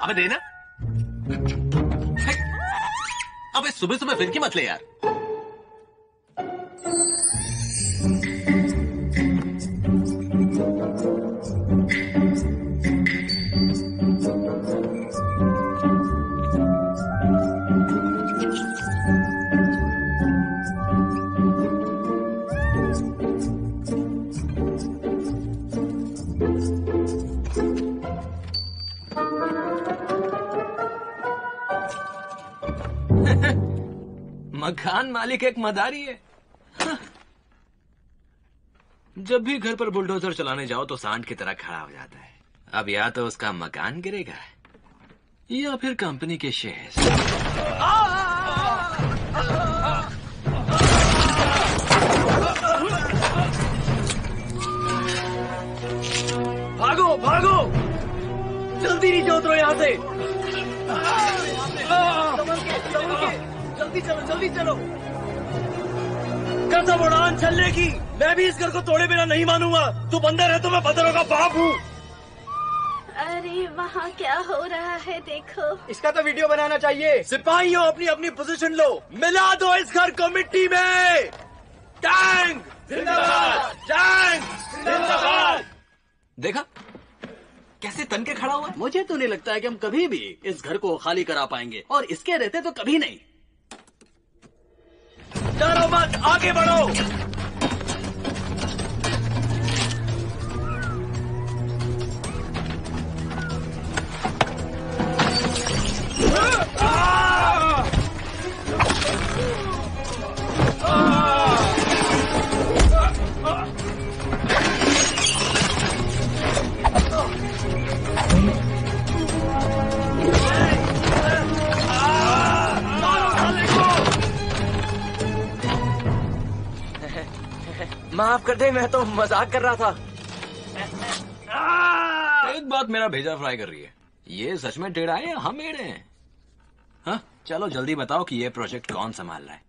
अबे देना। अबे सुबह सुबह फिर की मत ले यार। मकान मालिक एक मदारी है। जब भी घर पर बुलडोजर चलाने जाओ तो सांड की तरह खड़ा हो जाता है। अब या तो उसका मकान गिरेगा या फिर कंपनी के शेयर्स। भागो भागो, जल्दी नीचे उतरो यहाँ से। जल्दी चलो जल्दी चलो। कसम उड़ान चलने की, मैं भी इस घर को तोड़े बिना नहीं मानूंगा। तू बंदर है तो मैं बंदरों का बाप हूँ। अरे वहाँ क्या हो रहा है देखो। इसका तो वीडियो बनाना चाहिए। सिपाहियों अपनी अपनी पोजीशन लो, मिला दो इस घर को मिट्टी में। टैंक जिंदाबाद, टैंक जिंदाबाद। देखा कैसे तन के खड़ा हुआ। मुझे तो नहीं लगता है कि हम कभी भी इस घर को खाली करा पाएंगे, और इसके रहते तो कभी नहीं। डरो मत, आगे बढ़ो। माफ कर दे, मैं तो मजाक कर रहा था। एक बात मेरा भेजा फ्राई कर रही है, ये सच में टेढ़ा है या हम एड़े हैं? हाँ चलो जल्दी बताओ कि ये प्रोजेक्ट कौन संभाल रहा है?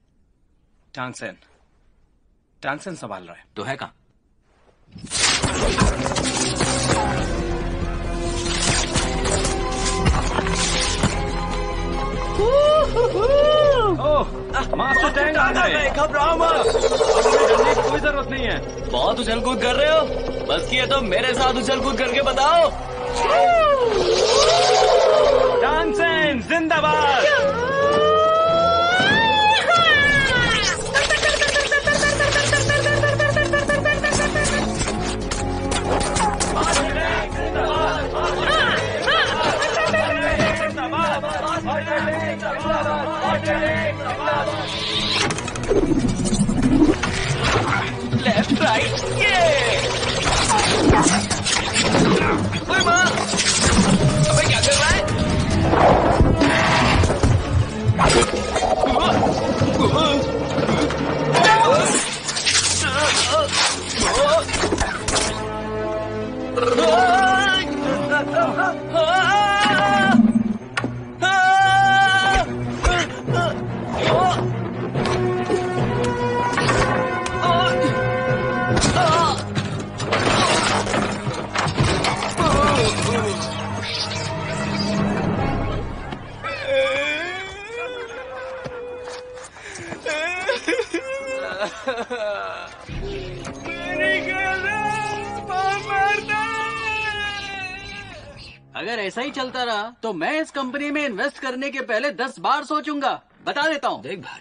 टैंगसेन संभाल रहा है। तो है कहाँ? मास्टर टैंक आ गए। घबराओ मत, डरने की कोई जरूरत नहीं है। बहुत उछल कूद कर रहे हो, बस किए तो मेरे साथ उछल कूद करके बताओ। टैंगसेन जिंदाबाद। लेफ्ट राइट ये। ओए माँ, अबे क्या कर रहा है? अगर ऐसा ही चलता रहा तो मैं इस कंपनी में इन्वेस्ट करने के पहले 10 बार सोचूंगा, बता देता हूँ। देख भाई,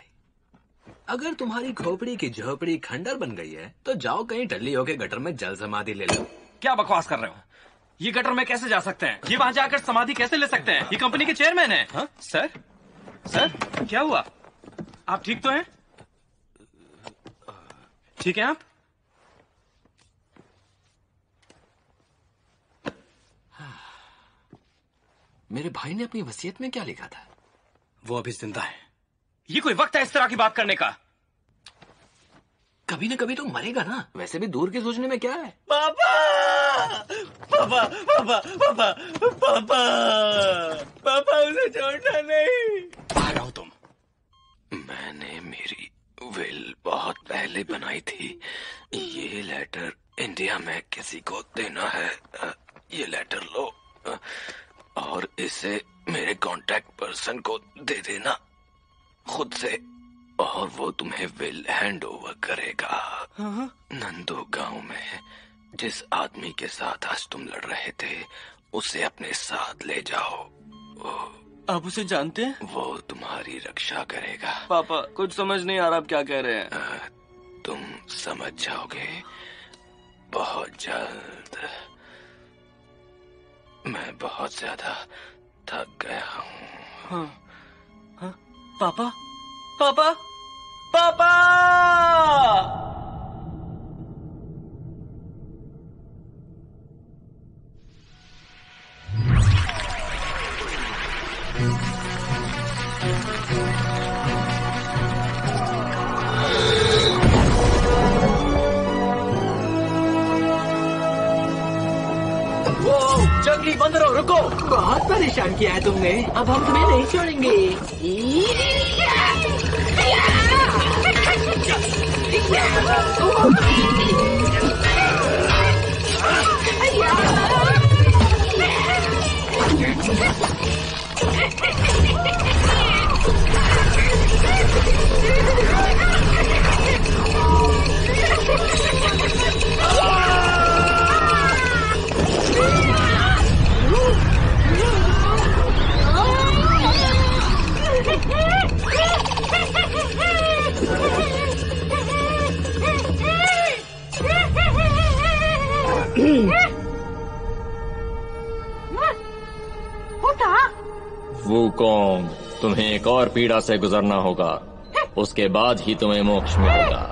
अगर तुम्हारी खोपड़ी की झोपड़ी खंडर बन गई है तो जाओ कहीं टल्ली होके गटर में जल समाधि ले लो। क्या बकवास कर रहे हो? ये गटर में कैसे जा सकते हैं? ये वहां जाकर समाधि कैसे ले सकते हैं? ये कंपनी के चेयरमैन है। हाँ? सर क्या हुआ? आप ठीक तो हैं? ठीक है आप? मेरे भाई ने अपनी वसीयत में क्या लिखा था? वो अभी जिंदा है। ये कोई वक्त है इस तरह की बात करने का? कभी न कभी तो मरेगा ना। वैसे भी दूर के सोचने में क्या है? पापा पापा पापा पापा पापा पापा, उसे छोड़ना नहीं। बाहर आओ तुम। मैंने मेरी विल बहुत पहले बनाई थी। ये लेटर इंडिया में किसी को देना है। ये लेटर लो और इसे मेरे कांटेक्ट पर्सन को दे देना खुद से, और वो तुम्हें विल हैंड ओवर करेगा। नंदू गांव में जिस आदमी के साथ आज तुम लड़ रहे थे उसे अपने साथ ले जाओ। आप उसे जानते हैं? वो तुम्हारी रक्षा करेगा। पापा कुछ समझ नहीं आ रहा आप क्या कह रहे हैं। तुम समझ जाओगे बहुत जल्द। मैं बहुत ज्यादा थक गया हूँ। हाँ, पापा पापा पापा! जंगली बंदरों रुको! बहुत परेशान किया है तुमने, अब हम तुम्हें नहीं छोड़ेंगे। वुकोंग, तुम्हें एक और पीड़ा से गुजरना होगा, उसके बाद ही तुम्हें मोक्ष मिलेगा।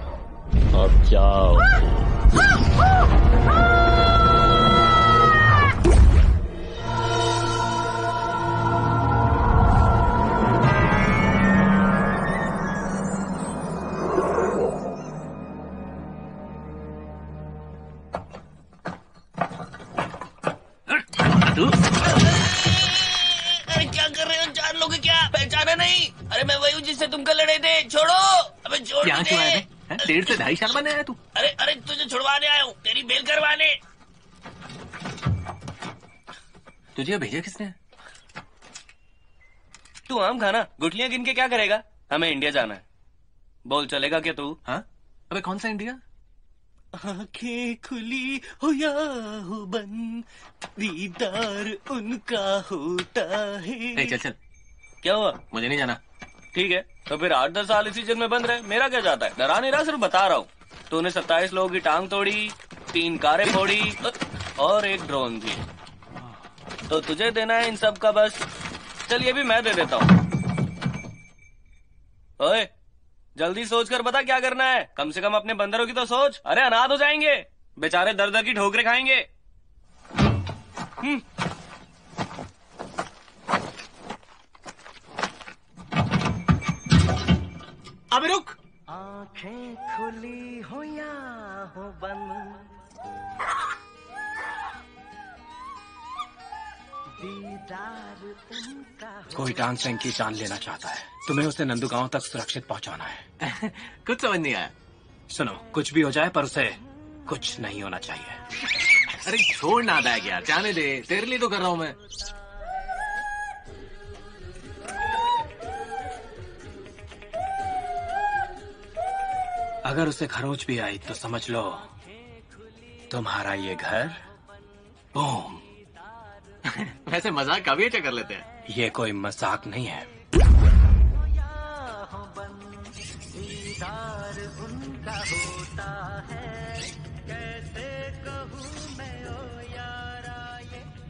अब जाओ। अरे क्या कर रहे हो? चार लोग क्या पहचाना नहीं? अरे मैं वही हूँ जिससे तुम कल लड़े थे। छोड़ो, अबे छोड़ क्या दे। 1.5 से 2.5 साल बने आया तू? अरे अरे तुझे छुड़वाने आया हूँ, तेरी बेल करवाने। तुझे भेजा किसने? तू आम खाना, गुठलियां गिन के क्या करेगा? हमें इंडिया जाना है। बोल चलेगा क्या तू? हाँ? अबे कौन सा इंडिया? आंखें खुली हो या हो बंद, दीदार उनका होता है। चल चल। क्या हुआ? मुझे नहीं जाना। ठीक है, तो फिर 8-10 साल इसी जेल में बंद रहे, मेरा क्या जाता है? डरा नहीं रहा, सिर्फ बता रहा हूँ। तूने 27 लोगों की टांग तोड़ी, 3 कारें फोड़ी और एक ड्रोन भी। तो तुझे देना है इन सब का बस। चल ये भी मैं दे देता हूँ। ओए जल्दी सोच कर बता क्या करना है। कम से कम अपने बंदरों की तो सोच। अरे अनाथ हो जाएंगे बेचारे, दर दर की ठोकरें खाएंगे। अबे रुक। आंखें खुली हो या हो बंद, दीदार उनका। कोई टांग सेंग की जान लेना चाहता है, तुम्हें उसे नंदू गांव तक सुरक्षित पहुंचाना है। कुछ समझ नहीं आया। सुनो, कुछ भी हो जाए पर उसे कुछ नहीं होना चाहिए। अरे छोड़ ना बैग यार, जाने दे, तेरे लिए तो कर रहा हूँ मैं। अगर उसे खरोच भी आई तो समझ लो तुम्हारा ये घर बूम। वैसे मजाक काफी अच्छा कर लेते हैं। ये कोई मजाक नहीं है।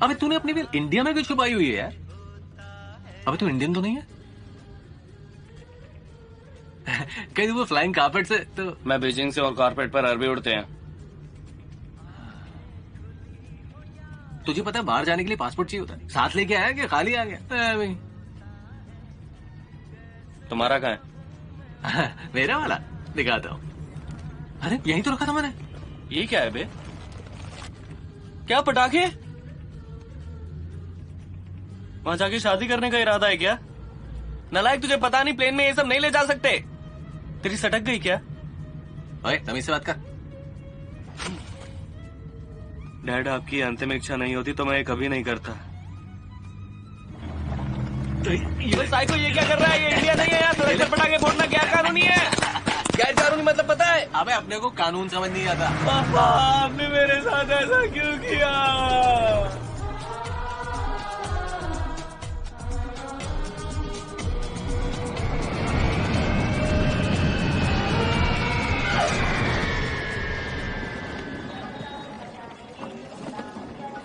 अबे तूने अपनी बिल इंडिया में क्यों छुपाई हुई है यार? अबे तू इंडियन तो नहीं है? कहीं वो फ्लाइंग कारपेट से तो। मैं बीजिंग से और कारपेट पर अरबी उड़ते हैं। तुझे पता है बाहर जाने के लिए पासपोर्ट चाहिए होता है। साथ लेके आया कि खाली आ गया? भाई तुम्हारा कहाँ है? मेरा वाला दिखाता हूँ। अरे यहीं तो रखा था मैंने। ये क्या है बे? क्या पटाखे? वहां जाके शादी करने का इरादा है क्या? नालायक, तुझे पता नहीं प्लेन में ये सब नहीं ले जा सकते। तेरी सटक गई क्या? ओए तमीज से बात कर। डैड, आपकी अंतिम इच्छा नहीं होती तो मैं ये कभी नहीं करता। ये साइको ये क्या कर रहा है? ये इंडिया नहीं है यार, सुरक्षित पटाखे फोड़ना गैर कानूनी है। गैर कानूनी मतलब पता है? अबे अपने को कानून समझ नहीं आता। पापा आपने मेरे साथ ऐसा क्यों किया?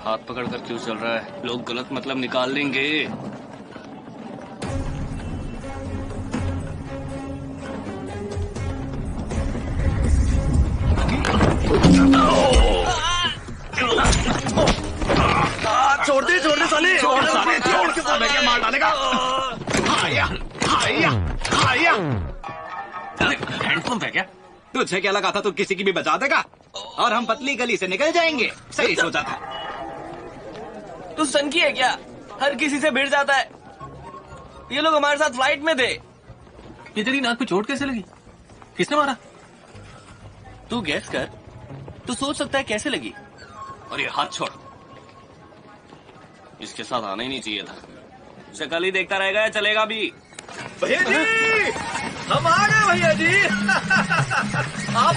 हाथ पकड़कर क्यों चल रहा है? लोग गलत मतलब निकाल लेंगे। छोड़ दे साले, छोड़ के साले क्या मार डालेगा। हैंडपंप है क्या? तुझे क्या लगा था तू किसी की भी बचा देगा और हम पतली गली से निकल जाएंगे? सही सोचा था। तू सनकी है क्या? हर किसी से भिड़ जाता है। ये लोग हमारे साथ फ्लाइट में थे। ये तेरी नाक पे चोट कैसे लगी? किसने मारा? तू गैस कर, तू सोच सकता है कैसे लगी। और ये हाथ छोड़, इसके साथ आना ही नहीं चाहिए था। शक्ल ही देखता रहेगा या चलेगा भी? भैया जी, हम आ गए भैया जी। आप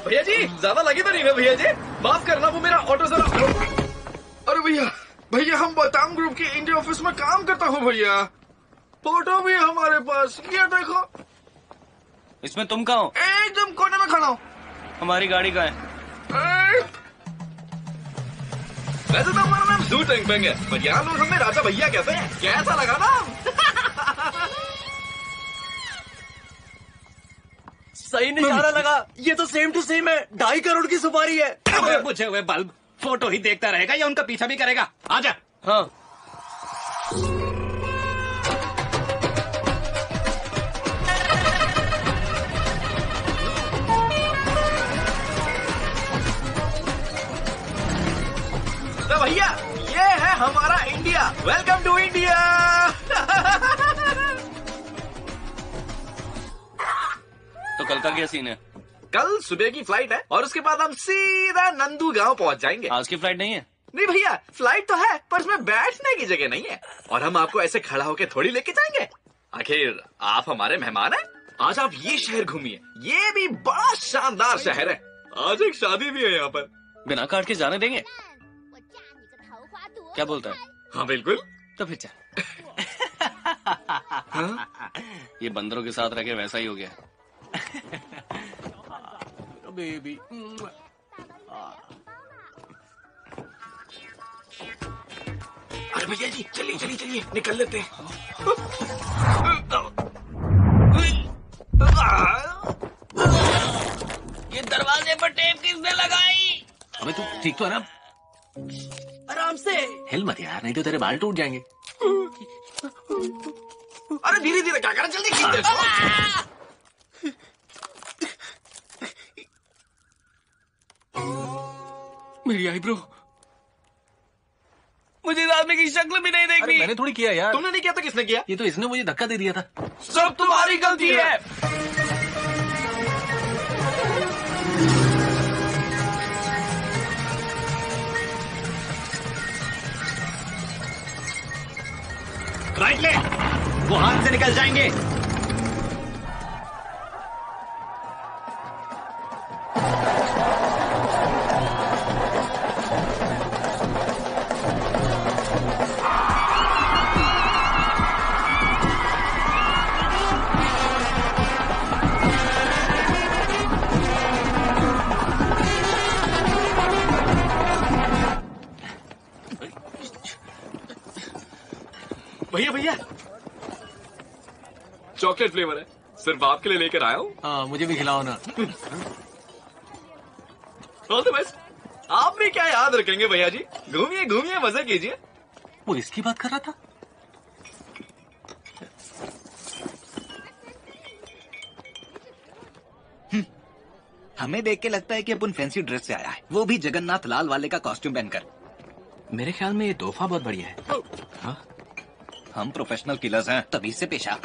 भैया जी ज्यादा लगी तो नहीं है भैया जी, माफ करना वो मेरा ऑटो जरा। अरे भैया हम बतांग ग्रुप के इंडिया ऑफिस में काम करता हूँ भैया। फोटो भी है हमारे पास, ये देखो। इसमें तुम कहाँ हो? एकदम कोने में खड़ा हूँ। हमारी गाड़ी कहाँ है? वैसे तो हमारा नाम जू टेंग पेंग है, पर यहाँ लोग हमें राजा भैया कहते हैं। कैसा लगा नाम? सही निशाना लगा। ये तो सेम टू सेम है। 2.5 करोड़ की सुपारी है। अबे बुझे हुए बल्ब, फोटो ही देखता रहेगा या उनका पीछा भी करेगा? आजा। हाँ तो भैया ये है हमारा इंडिया। Welcome to India. तो कल का क्या सीन है? कल सुबह की फ्लाइट है और उसके बाद हम सीधा नंदू गांव पहुंच जाएंगे। आज की फ्लाइट नहीं है? नहीं भैया, फ्लाइट तो है पर उसमें बैठने की जगह नहीं है और हम आपको ऐसे खड़ा होकर थोड़ी लेके जाएंगे। आखिर आप हमारे मेहमान हैं। आज आप ये शहर घूमिए, ये भी बड़ा शानदार शहर है। आज एक शादी भी है यहाँ पर। बिना कार्ड के जाने देंगे? क्या बोलता है? हाँ बिल्कुल। तो फिर चल। ये बंदरों के साथ रह के वैसा ही हो गया। बेबी अरे भैया जी चलिए निकल लेते हैं। ये दरवाजे पर टेप किसने लगाई? अबे तू ठीक तो है ना? आराम से। हिल मत यार, नहीं तो तेरे बाल टूट जाएंगे। अरे धीरे धीरे क्या कर, जल्दी खींच दे। मेरी आईब्रो। मुझे इस आदमी की शक्ल भी नहीं देखनी। मैंने थोड़ी किया यार। तुमने नहीं किया तो किसने किया? ये तो इसने मुझे धक्का दे दिया था। सब तुम्हारी गलती है। राइट ले, वो हाथ से निकल जाएंगे। भैया चॉकलेट फ्लेवर है, सिर्फ आपके लिए लेकर आया हूँ। हाँ मुझे भी खिलाओ ना। All the best. आप भी क्या याद रखेंगे भैया जी। घूमिए घूमिए, मजे कीजिए। वो इसकी बात कर रहा था। हमें देख के लगता है कि अपन फैंसी ड्रेस से आया है, वो भी जगन्नाथ लाल वाले का कॉस्ट्यूम पहनकर। मेरे ख्याल में ये तोहफा बहुत बढ़िया है। हाँ? हम प्रोफेशनल किलर्स हैं, तभी से पेशा।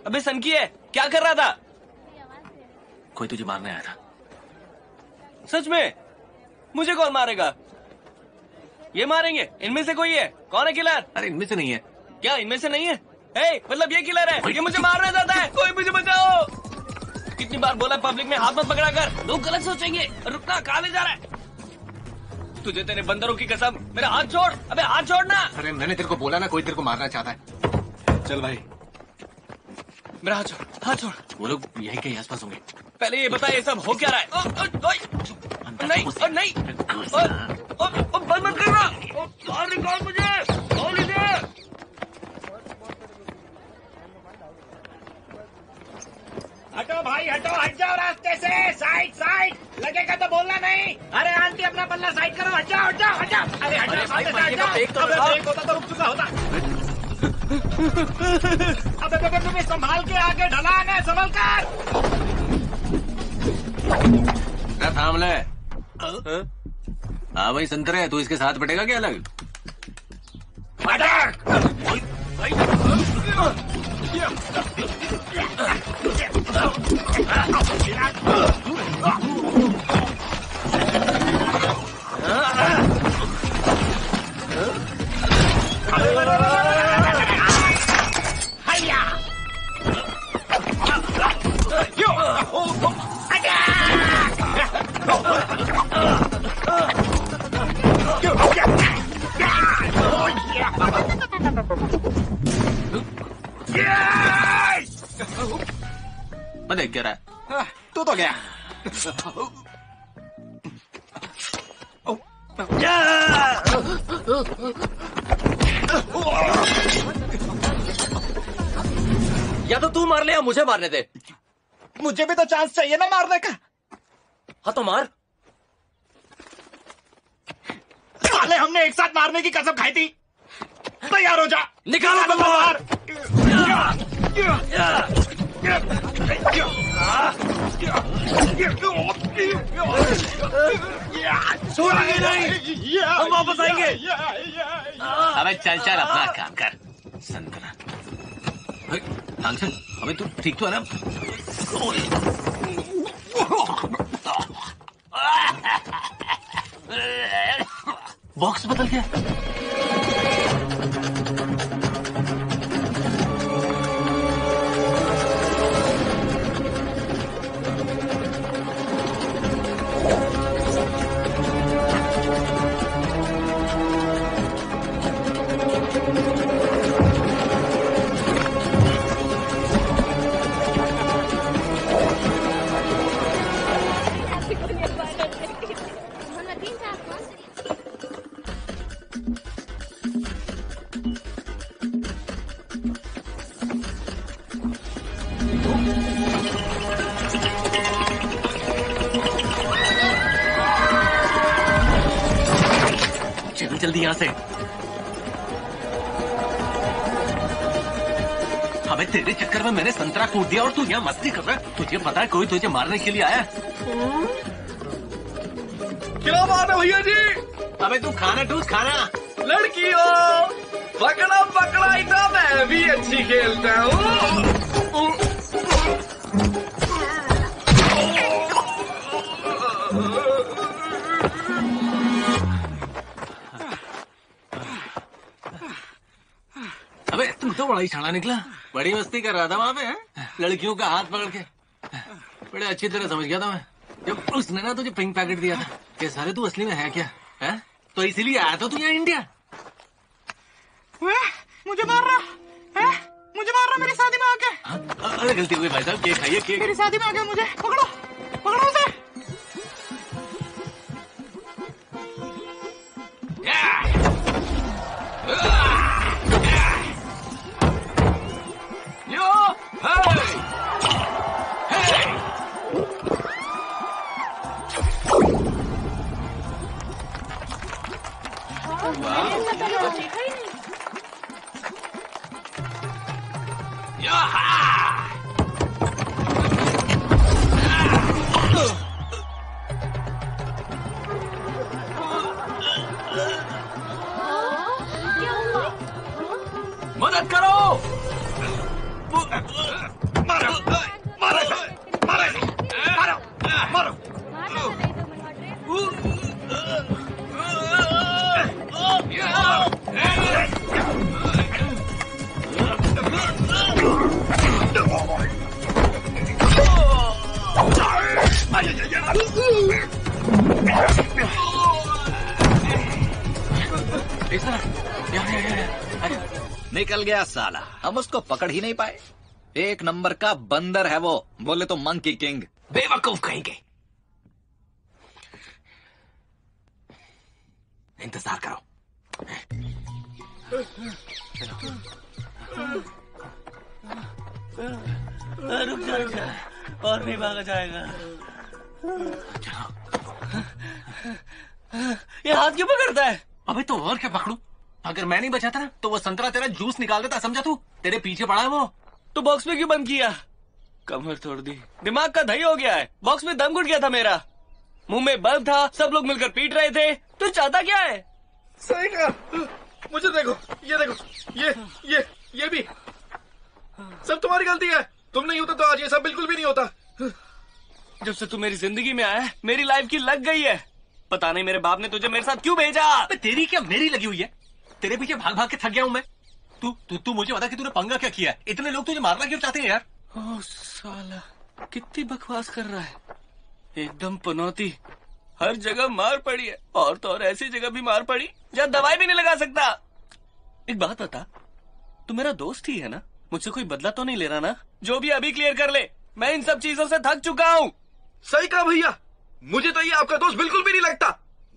अबे सनकी है, क्या कर रहा था? कोई तुझे मारने आया था। सच में? मुझे कौन मारेगा? ये मारेंगे? इनमें से कोई है? कौन है किलर? अरे इनमें से नहीं है। क्या इनमें से नहीं है? मतलब ये किलर है, ये मुझे मारना चाहता है। कोई मुझे बचाओ। कितनी बार बोला पब्लिक में हाथ मत पकड़ा कर, लोग गलत सोचेंगे। रुकना, कहाँ ले जा रहा है? तुझे तेरे बंदरों की कसम, मेरा हाथ छोड़। अबे हाथ छोड़ना। अरे मैंने तेरे को बोला ना, कोई तेरे को मारना चाहता है। चल भाई, मेरा हाथ छोड़, हाथ छोड़। वो लोग यही कहीं आसपास होंगे। पहले ये बता, ये सब हो क्या रहा है? नहीं, नहीं, बंद मत करना। बाहर निकाल मुझे, खोल इसे। हटो भाई हटो, हट जाओ रास्ते से। साइड साइड, लगेगा तो बोलना नहीं। अरे आंटी अपना पल्ला साइड करो, हट जाओ हट जाओ हट जाओ। अरे हट जाओ, हट जाओ। ब्रेक होता तो रुक चुका होता। अबे तुम्हें संभाल के आगे ढलान है, संभल कर। थाम ले। हाँ भाई संतरे, तू इसके साथ बैठेगा क्या अलग? मैं देख क्या रहा है? तू तो गया। या तो तू मार ले या मुझे मारने दे। मुझे भी तो चांस चाहिए ना मारने का। हाँ तो मार। साले हमने एक साथ मारने की कसम खाई थी। तैयार हो जा, निकालो तलवार। छोड़ेंगे नहीं, हम वापस आएंगे। अबे चल चल अपना काम कर संतरा। चल, अबे तू ठीक तो है ना? बॉक्स बदल गया। जल्दी यहाँ से। हमें तेरे चक्कर में मैंने संतरा कूट दिया और तू यहाँ मस्ती कर रहा है। तुझे पता है कोई तुझे मारने के लिए आया? क्या बात है भैया जी? अबे तू खाना ठूस खाना। लड़की हो, पकड़ा पकड़ा ही था, मैं भी अच्छी खेलता हूँ। अबे तू तो बड़ा ही छाड़ा निकला। बड़ी मस्ती कर रहा था वहाँ पे, लड़कियों का हाथ पकड़ के। बड़े अच्छी तरह समझ गया था मैं जब उसने ना तुझे पिंक पैकेट दिया था कि साले तू असली में है क्या है? तो इसीलिए आया था तू यहाँ इंडिया। मुझे मार रहा है, मुझे मार रहा मेरी शादी में आके। अरे गलती हो गई भाई साहब, केक खाइए केक। मेरी शादी में आके मुझे पकड़ो, पकड़ो उसे। मदद करो। मारो मारो मारो मारो मारो। निकल गया साला, हम उसको पकड़ ही नहीं पाए। एक नंबर का बंदर है वो, बोले तो मंकी किंग। बेवकूफ कहेंगे। इंतजार करो। रुक जा, और नहीं भागा जाएगा। ये हाथ क्यों पकड़ता है? अबे तो और क्या पकड़ू? अगर मैं नहीं बचाता ना तो वो संतरा तेरा जूस निकाल देता, समझा तू? तेरे पीछे पड़ा है वो। तो बॉक्स में क्यों बंद किया? कमर तोड़ दी, दिमाग का दही हो गया है। बॉक्स में दम घुट गया था मेरा, मुंह में बल्ब था, सब लोग मिलकर पीट रहे थे। तू चाहता क्या है? सही कहा। मुझे देखो, ये देखो, ये भी सब तुम्हारी गलती है। तुम नहीं होता तो आज ये सब बिल्कुल भी नहीं होता। जब से तू मेरी जिंदगी में आया है, मेरी लाइफ की लग गई है। पता नहीं मेरे बाप ने तुझे मेरे साथ क्यों भेजा। तेरी क्या मेरी लगी हुई है? तेरे पीछे भाग भाग के थक गया हूं मैं। तू मुझे बता कि तूने पंगा क्या किया है? इतने लोग तुझे मारना क्यों चाहते हैं यार? ओह साला, कितनी बकवास कर रहा है। एकदम पनौती, हर जगह मार पड़ी है। और तो और ऐसी जगह भी मार पड़ी जहाँ दवाई भी नहीं लगा सकता। एक बात बता, तू मेरा दोस्त ही है ना? मुझसे कोई बदला तो नहीं ले रहा ना? जो भी अभी क्लियर कर ले, मैं इन सब चीजों से थक चुका हूँ। सही कहा भैया, मुझे तो ये आपका दोस्त बिल्कुल भी नहीं लगता।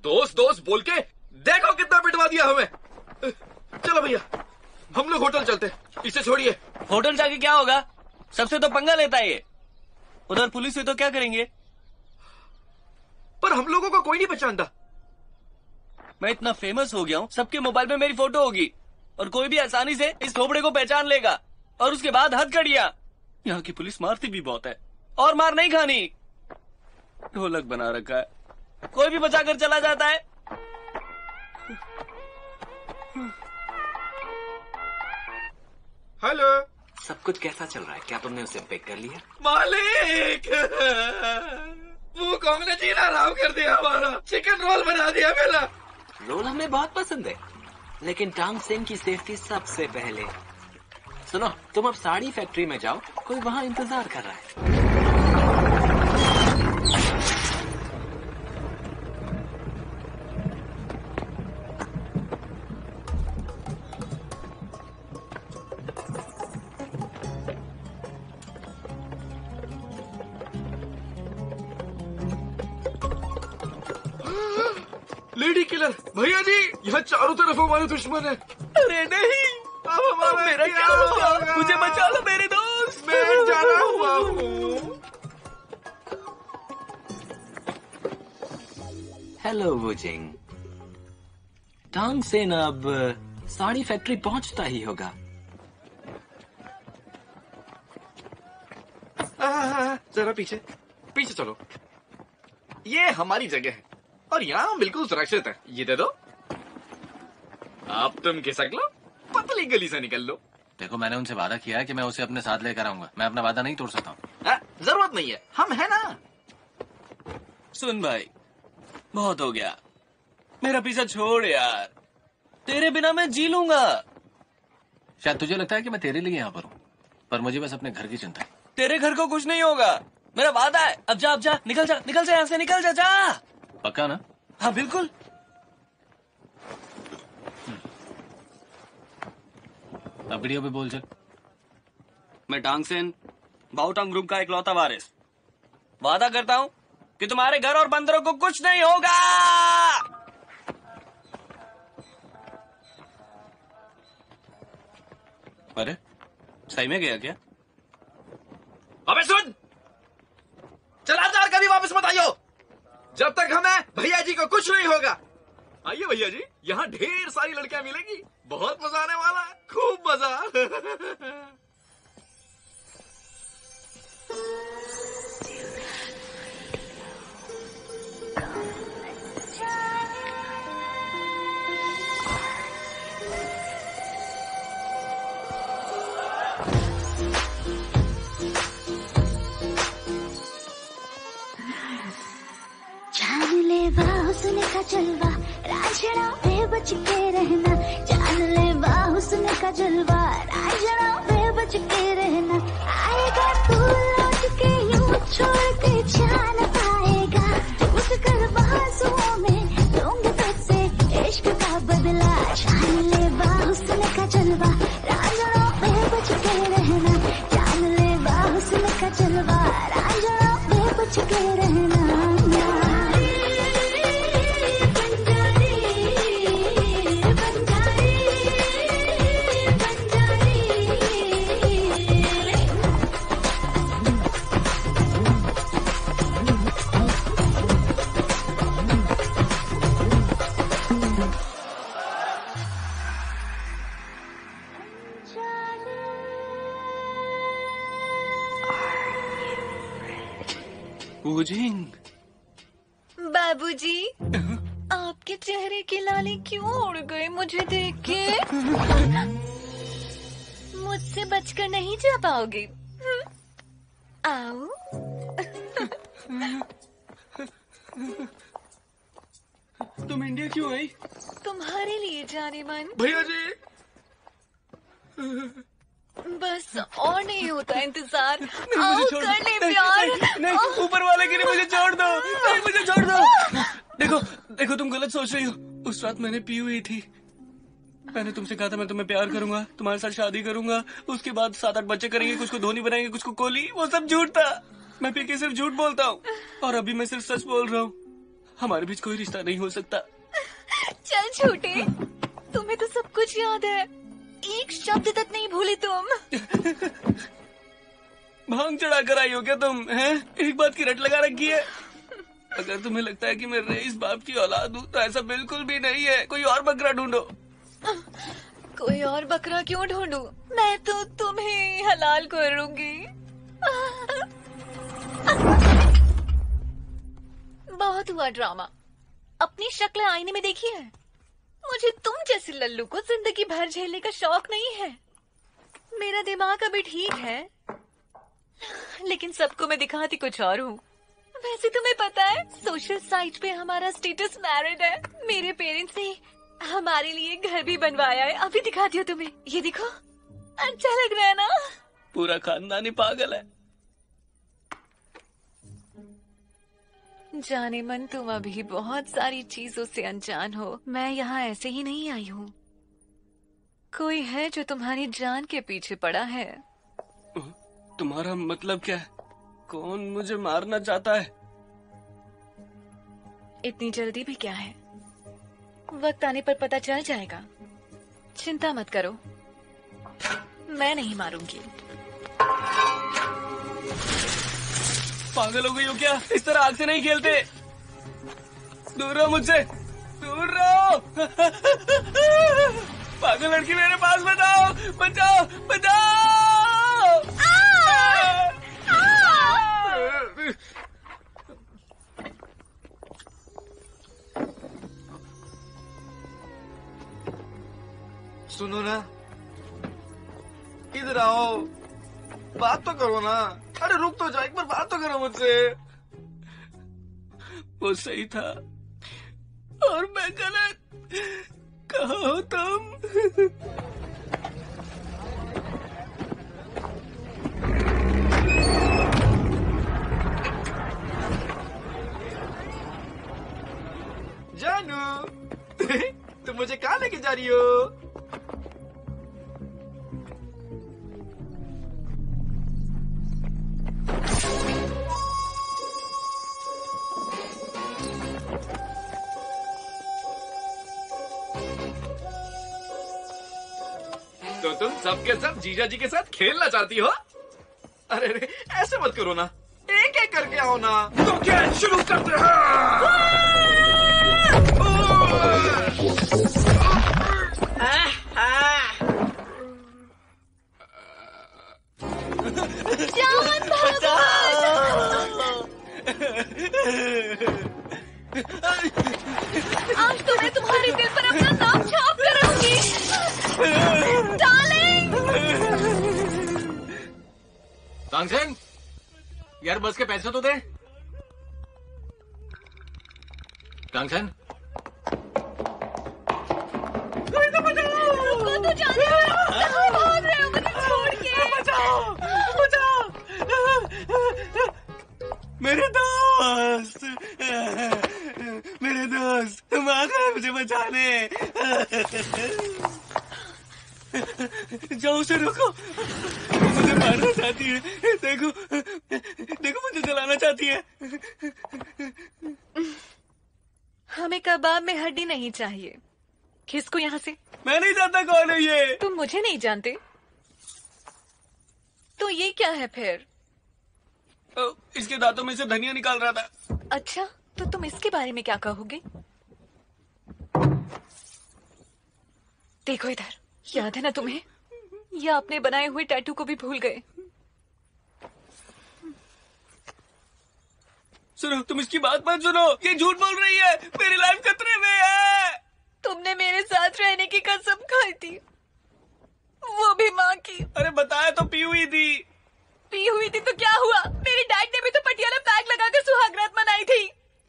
दोस्त दोस्त बोल के देखो कितना पिटवा दिया हमें। चलो भैया, हम लोग होटल चलते। इसे छोड़िए। होटल जाके क्या होगा? सबसे तो पंगा लेता है ये। उधर पुलिस हुई तो क्या करेंगे? पर हम लोगों को कोई नहीं पहचानता। मैं इतना फेमस हो गया हूँ, सबके मोबाइल में मेरी फोटो होगी और कोई भी आसानी से इस थोबड़े को पहचान लेगा। और उसके बाद हथकड़ियां। यहाँ की पुलिस मारती भी बहुत है, और मार नहीं खानी। ढोलक बना रखा है, कोई भी बचाकर चला जाता है। हेलो, सब कुछ कैसा चल रहा है? क्या तुमने उसे पिक कर लिया? मालिक, वो कौन ने जीना हराम कर दिया हमारा। चिकन रोल बना दिया मेरा। रोल हमें बहुत पसंद है, लेकिन टांग सेन की सेफ्टी सबसे पहले। सुनो, तुम अब साड़ी फैक्ट्री में जाओ, कोई वहाँ इंतजार कर रहा है। लेडी किलर भैया जी, यहाँ चारों तरफ हमारे दुश्मन है। अरे नहीं, अब हमारा मेरा क्या होगा? मुझे बचा लो मेरे दोस्त। मैं जाना हुआ हूँ। Hello Wujing. टांग सेन अब साड़ी फैक्ट्री पहुंचता ही होगा। जरा पीछे पीछे चलो। ये हमारी जगह है और यहाँ हम बिल्कुल सुरक्षित है। ये दे दो। अब तुम खिसक लो, पतली गली से निकल लो। देखो, मैंने उनसे वादा किया है कि मैं उसे अपने साथ लेकर आऊंगा। मैं अपना वादा नहीं तोड़ सकता हूँ। जरूरत नहीं है, हम है ना। सुन भाई, बहुत हो गया, मेरा पीछा छोड़ यार। तेरे बिना मैं जी लूंगा। शायद तुझे लगता है कि मैं तेरे लिए यहाँ पर हूँ, पर मुझे बस अपने घर की चिंता है। तेरे घर को कुछ नहीं होगा, मेरा वादा है। अब जा, अब जा, निकल जा, निकल जा यहाँ से, निकल जा, जा। पक्का ना? हाँ बिल्कुल। अब वीडियो पे बोल चल। मैं टांग सेन, बाओटांग ग्रुप का इकलौता वारिस, वादा करता हूँ कि तुम्हारे घर और बंदरों को कुछ नहीं होगा। अरे सही में गया क्या? अबे सुन, चला जार कभी वापस मत आइयो जब तक हमें भैया जी को कुछ नहीं होगा। आइए भैया जी, यहाँ ढेर सारी लड़कियां मिलेंगी, बहुत मजा आने वाला है, खूब मजा। जान ले हुस्न का जलवा, राजड़ा पे बच के रहना। जान ले हुस्न का जलवा, राजड़ा पे बच के रहना। आएगा तू लौट के यूं छोड़ के जान पाएगा। उस कर बाजुओं में दूंगे तुझसे इश्क का बदला। जान ले हुस्न का जलवा, राजड़ा पे बच के रहना। जान ले हुस्न का जलवा, राजड़ा पे बच के रहना। बाबूजी, आपके चेहरे की लाली क्यों उड़ गई मुझे देख के? मुझसे बचकर नहीं जा पाओगे। आओ। तुम इंडिया क्यों आई? तुम्हारे लिए जाने मन। भैया जी, बस और नहीं होता इंतजार। नहीं, आओ मुझे कर ले प्यार। नहीं, ऊपर वाले के लिए मुझे छोड़ दो। नहीं, मुझे छोड़ दो। देखो देखो, तुम गलत सोच रही हो। उस रात मैंने पी हुई थी। मैंने तुमसे कहा था मैं तुम्हें प्यार करूंगा, तुम्हारे साथ शादी करूंगा, उसके बाद 7-8 बच्चे करेंगे, कुछ को धोनी बनाएंगे, कुछ को कोहली। वो सब झूठ था। मैं पी के सिर्फ झूठ बोलता हूँ, और अभी मैं सिर्फ सच बोल रहा हूँ। हमारे बीच कोई रिश्ता नहीं हो सकता। चल छोटे, तुम्हें तो सब कुछ याद है, एक शब्द तक नहीं भूली तुम। भांग चढ़ा कर आई हो क्या तुम? हैं? एक बात की रट लगा रखी है। अगर तुम्हें लगता है कि मैं रईस बाप की औलाद हूँ तो ऐसा बिल्कुल भी नहीं है। कोई और बकरा ढूंढो। कोई और बकरा क्यों ढूंढूं? मैं तो तुम्हें हलाल करूंगी। बहुत हुआ ड्रामा। अपनी शक्ल आईने में देखी है? मुझे तुम जैसे लल्लू को जिंदगी भर झेलने का शौक नहीं है। मेरा दिमाग अभी ठीक है, लेकिन सबको मैं दिखाती कुछ और हूँ। वैसे तुम्हें पता है, सोशल साइट पे हमारा स्टेटस मैरिड है। मेरे पेरेंट्स ने हमारे लिए घर भी बनवाया है। अभी दिखाती हूँ तुम्हें, ये देखो। अच्छा लग रहा है ना? पूरा खानदान ही पागल है। जाने मन, तुम अभी बहुत सारी चीजों से अनजान हो। मैं यहाँ ऐसे ही नहीं आई हूँ। कोई है जो तुम्हारी जान के पीछे पड़ा है। तुम्हारा मतलब क्या है? कौन मुझे मारना चाहता है? इतनी जल्दी भी क्या है, वक्त आने पर पता चल जाएगा। चिंता मत करो, मैं नहीं मारूंगी। पागल हो गई हो क्या? इस तरह आग से नहीं खेलते। दूर रहो मुझसे, दूर रहो। पागल लड़की मेरे पास, बचाओ बचाओ बचाओ। सुनो ना, इधर आओ, बात तो करो ना। अरे रुक तो जाओ, एक बार बात तो करो मुझसे। वो सही था और मैं गलत। कहाँ हो तुम? जानू, तुम मुझे कहाँ लेके जा रही हो? तो तुम सबके सब जीजा जी के साथ खेलना चाहती हो? अरे अरे ऐसे मत करो ना, एक एक करके आओ ना। तो क्या शुरू करते हैं? आज तो मैं तुम्हारे दिल पर अपना नाम छाप कर रहूंगी, डार्लिंग। तांगसेन, यार बस के पैसे तो दे। तांगसेन, रुको तो जाने दो, कहाँ भाग रहे हो मुझे छोड़ के? बचाओ, बचाओ, मेरे दोस्त, मेरे दोस्त, तुम आ गए मुझे बचाने। जाओ उसे रोको, मुझे मारना चाहती है। देखो, देखो मुझे जलाना चाहती है। हमें कबाब में हड्डी नहीं चाहिए। किसको यहाँ से? मैं नहीं जानता कौन है ये। तुम मुझे नहीं जानते? तो ये क्या है फिर? इसके दांतों में से धनिया निकाल रहा था। अच्छा, तो तुम इसके बारे में क्या कहोगे? देखो इधर, याद है ना तुम्हें? या अपने बनाए हुए टैटू को भी भूल गए? सुनो, तुम इसकी बात मत सुनो, ये झूठ बोल रही है। मेरी लाइफ खतरे में है। तुमने मेरे साथ रहने की कसम खाई थी, वो भी माँ की। अरे बताया तो पी हुई थी। पी हुई थी तो क्या हुआ? मेरे डैड ने भी तो पटियाला पैक लगाकर सुहागरात मनाई थी।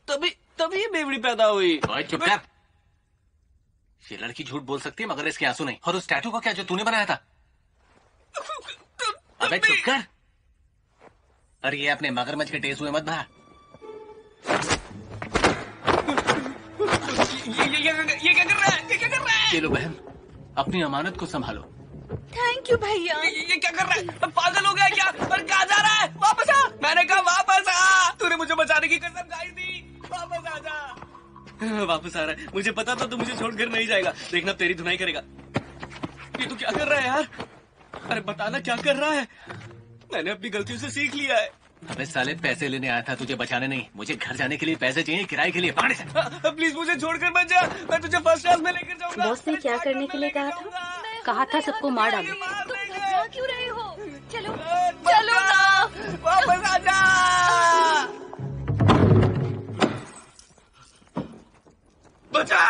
तभी बेवड़ी पैदा हुई। चुप कर। ये लड़की झूठ बोल सकती है मगर इसके आंसू नहीं। और उस टैटू को क्या जो तूने बनाया था? अबे चुप कर। अरे ये अपने मगरमच्छ के टेस्ट हुए मत भा। ये क्या कर रहा है? ये क्या कर रहा है? ये लो बहन, अपनी अमानत को संभालो। थैंक यू भैया। ये क्या कर रहा है? पागल हो गया क्या? और कहाँ जा रहा है? वापस आ। मैंने कहा वापस आ। तूने मुझे बचाने की कसम खाई थी। वापस आ जा। वापस आ रहा है। मुझे पता था तू मुझे छोड़कर नहीं जाएगा। देखना तेरी धुनाई करेगा। ये तू क्या कर रहा है यार? अरे बताना क्या कर रहा है? मैंने अपनी गलतियों से सीख लिया है। अबे साले, पैसे लेने आया था तुझे बचाने नहीं। मुझे घर जाने के लिए पैसे चाहिए, किराए के लिए। पकड़ से। प्लीज मुझे छोड़कर मत जा। मैं तुझे फर्स्ट क्लास में लेकर जाऊंगा। बॉस ने क्या करने के लिए कहा था? कहा था सबको मार डालो। तुम घबरा क्यों रहे हो? चलो चलो ना, वापस आ जा। बचा।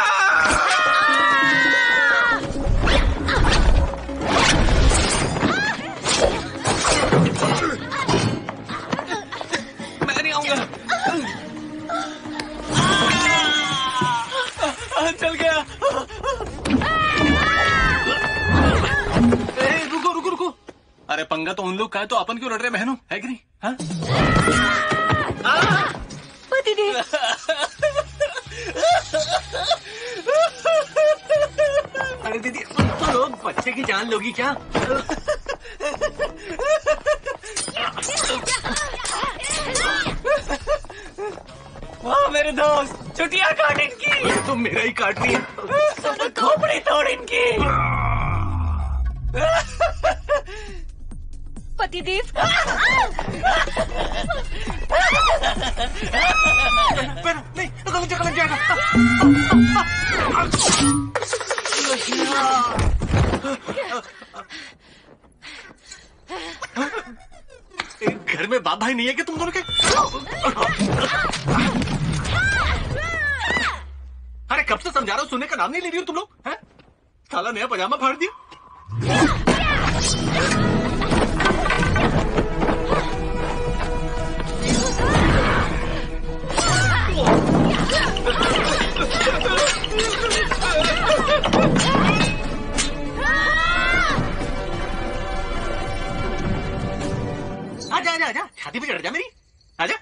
मैं नहीं आऊंगा। चल गया। रुको रुको रुको। अरे पंगा तो उन लोग का है, तो अपन क्यों लड़ रहे बहनों? है कि नहीं? हाँ? पतिदेव। अरे दीदी, तो लोग बच्चे की जान लोगी क्या? वाह मेरे दोस्त, छुट्टियां काट इनकी। तो मेरा ही काट रही है। खोपड़ी तोड़ इनकी। पतिदेव। नहीं, गलत जाएगा। घर में बाप भाई नहीं है कि तुम दोनों के? अरे कब से समझा रहा हूँ, सुनने का नाम नहीं ले रही हो तुम लोग? हैं? साला नया पजामा फाड़ दिया। आजा आजा आजा, छाती पे चढ़ जा मेरी। आजा।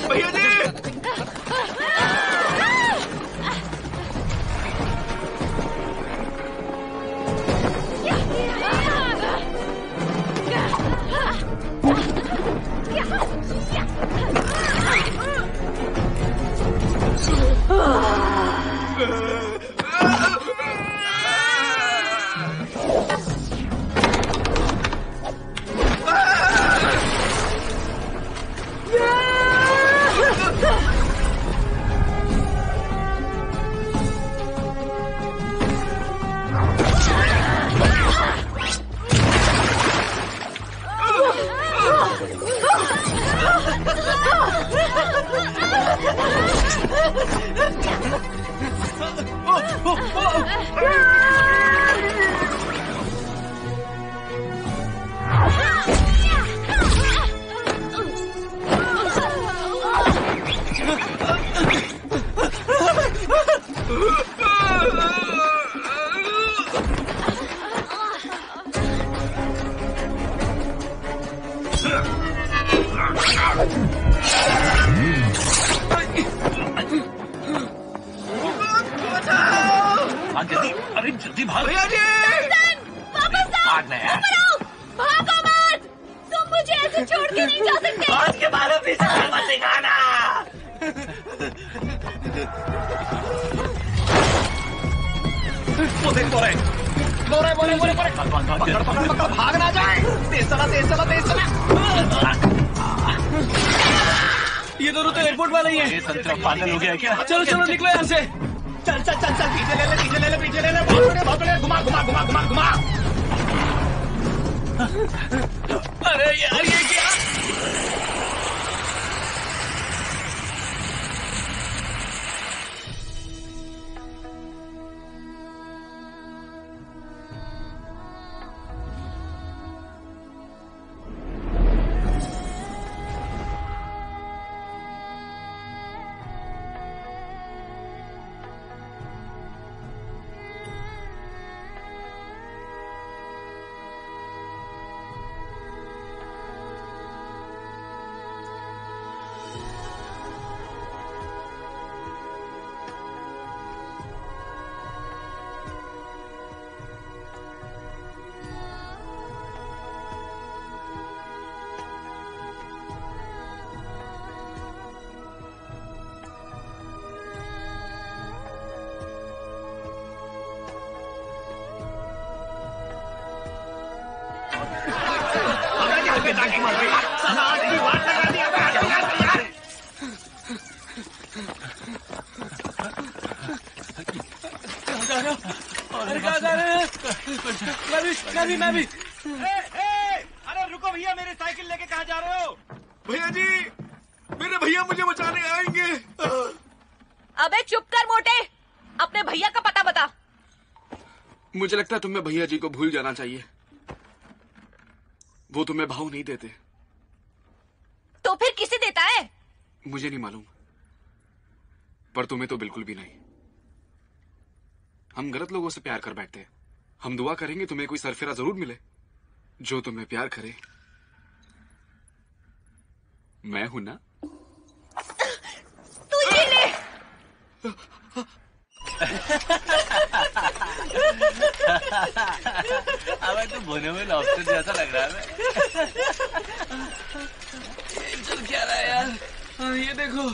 भैया जी। जल्दी, अरे जल्दी भाग भैया जी, वापस आओ, भागना यार। ऊपर आओ, भागो मत, तुम मुझे ऐसे छोड़ के नहीं जा सकते। आज के बाद अपनी शक्ल मत दिखाना। वो देख बोरे भाग ना जाए। तेज चला, तेज चला, तेज चला। ये दोनों तो एयरपोर्ट वाले ही हैं। ये संतरा पागल हो गया क्या? चलो चलो निकलो यहाँ से। चल चल चल चल, पीछे ले ले, पीछे ले ले, पीछे ले ले। बहुत बढ़िया, घुमा घुमा घुमा घुमा घुमा। अरे यार ये क्या? मैं भी। अरे रुको भैया, मेरी साइकिल लेके कहाँ जा रहे हो? भैया जी, मेरे भैया मुझे बचाने आएंगे। अबे चुप कर मोटे, अपने भैया का पता बता। मुझे लगता है तुम्हें भैया जी को भूल जाना चाहिए। वो तुम्हें भाव नहीं देते। तो फिर किसे देता है? मुझे नहीं मालूम, पर तुम्हें तो बिल्कुल भी नहीं। हम गलत लोगों से प्यार कर बैठते हैं। हम दुआ करेंगे तुम्हें कोई सरफिरा जरूर मिले जो तुम्हें प्यार करे। मैं हूं ना। तुझे ले। अब तो भुने में लॉबस्टर जैसा लग रहा है। चल क्या रहा है यार? हाँ, ये देखो।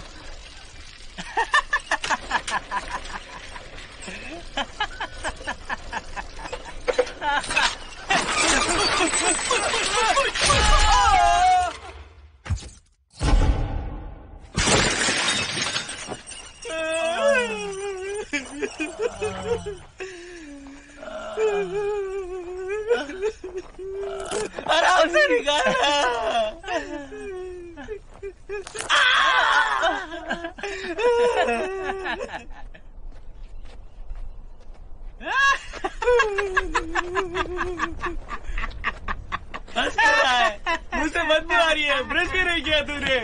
आराम से निकाल। मुझसे बदबू आ रही है। ब्रश भी नहीं किया तूने।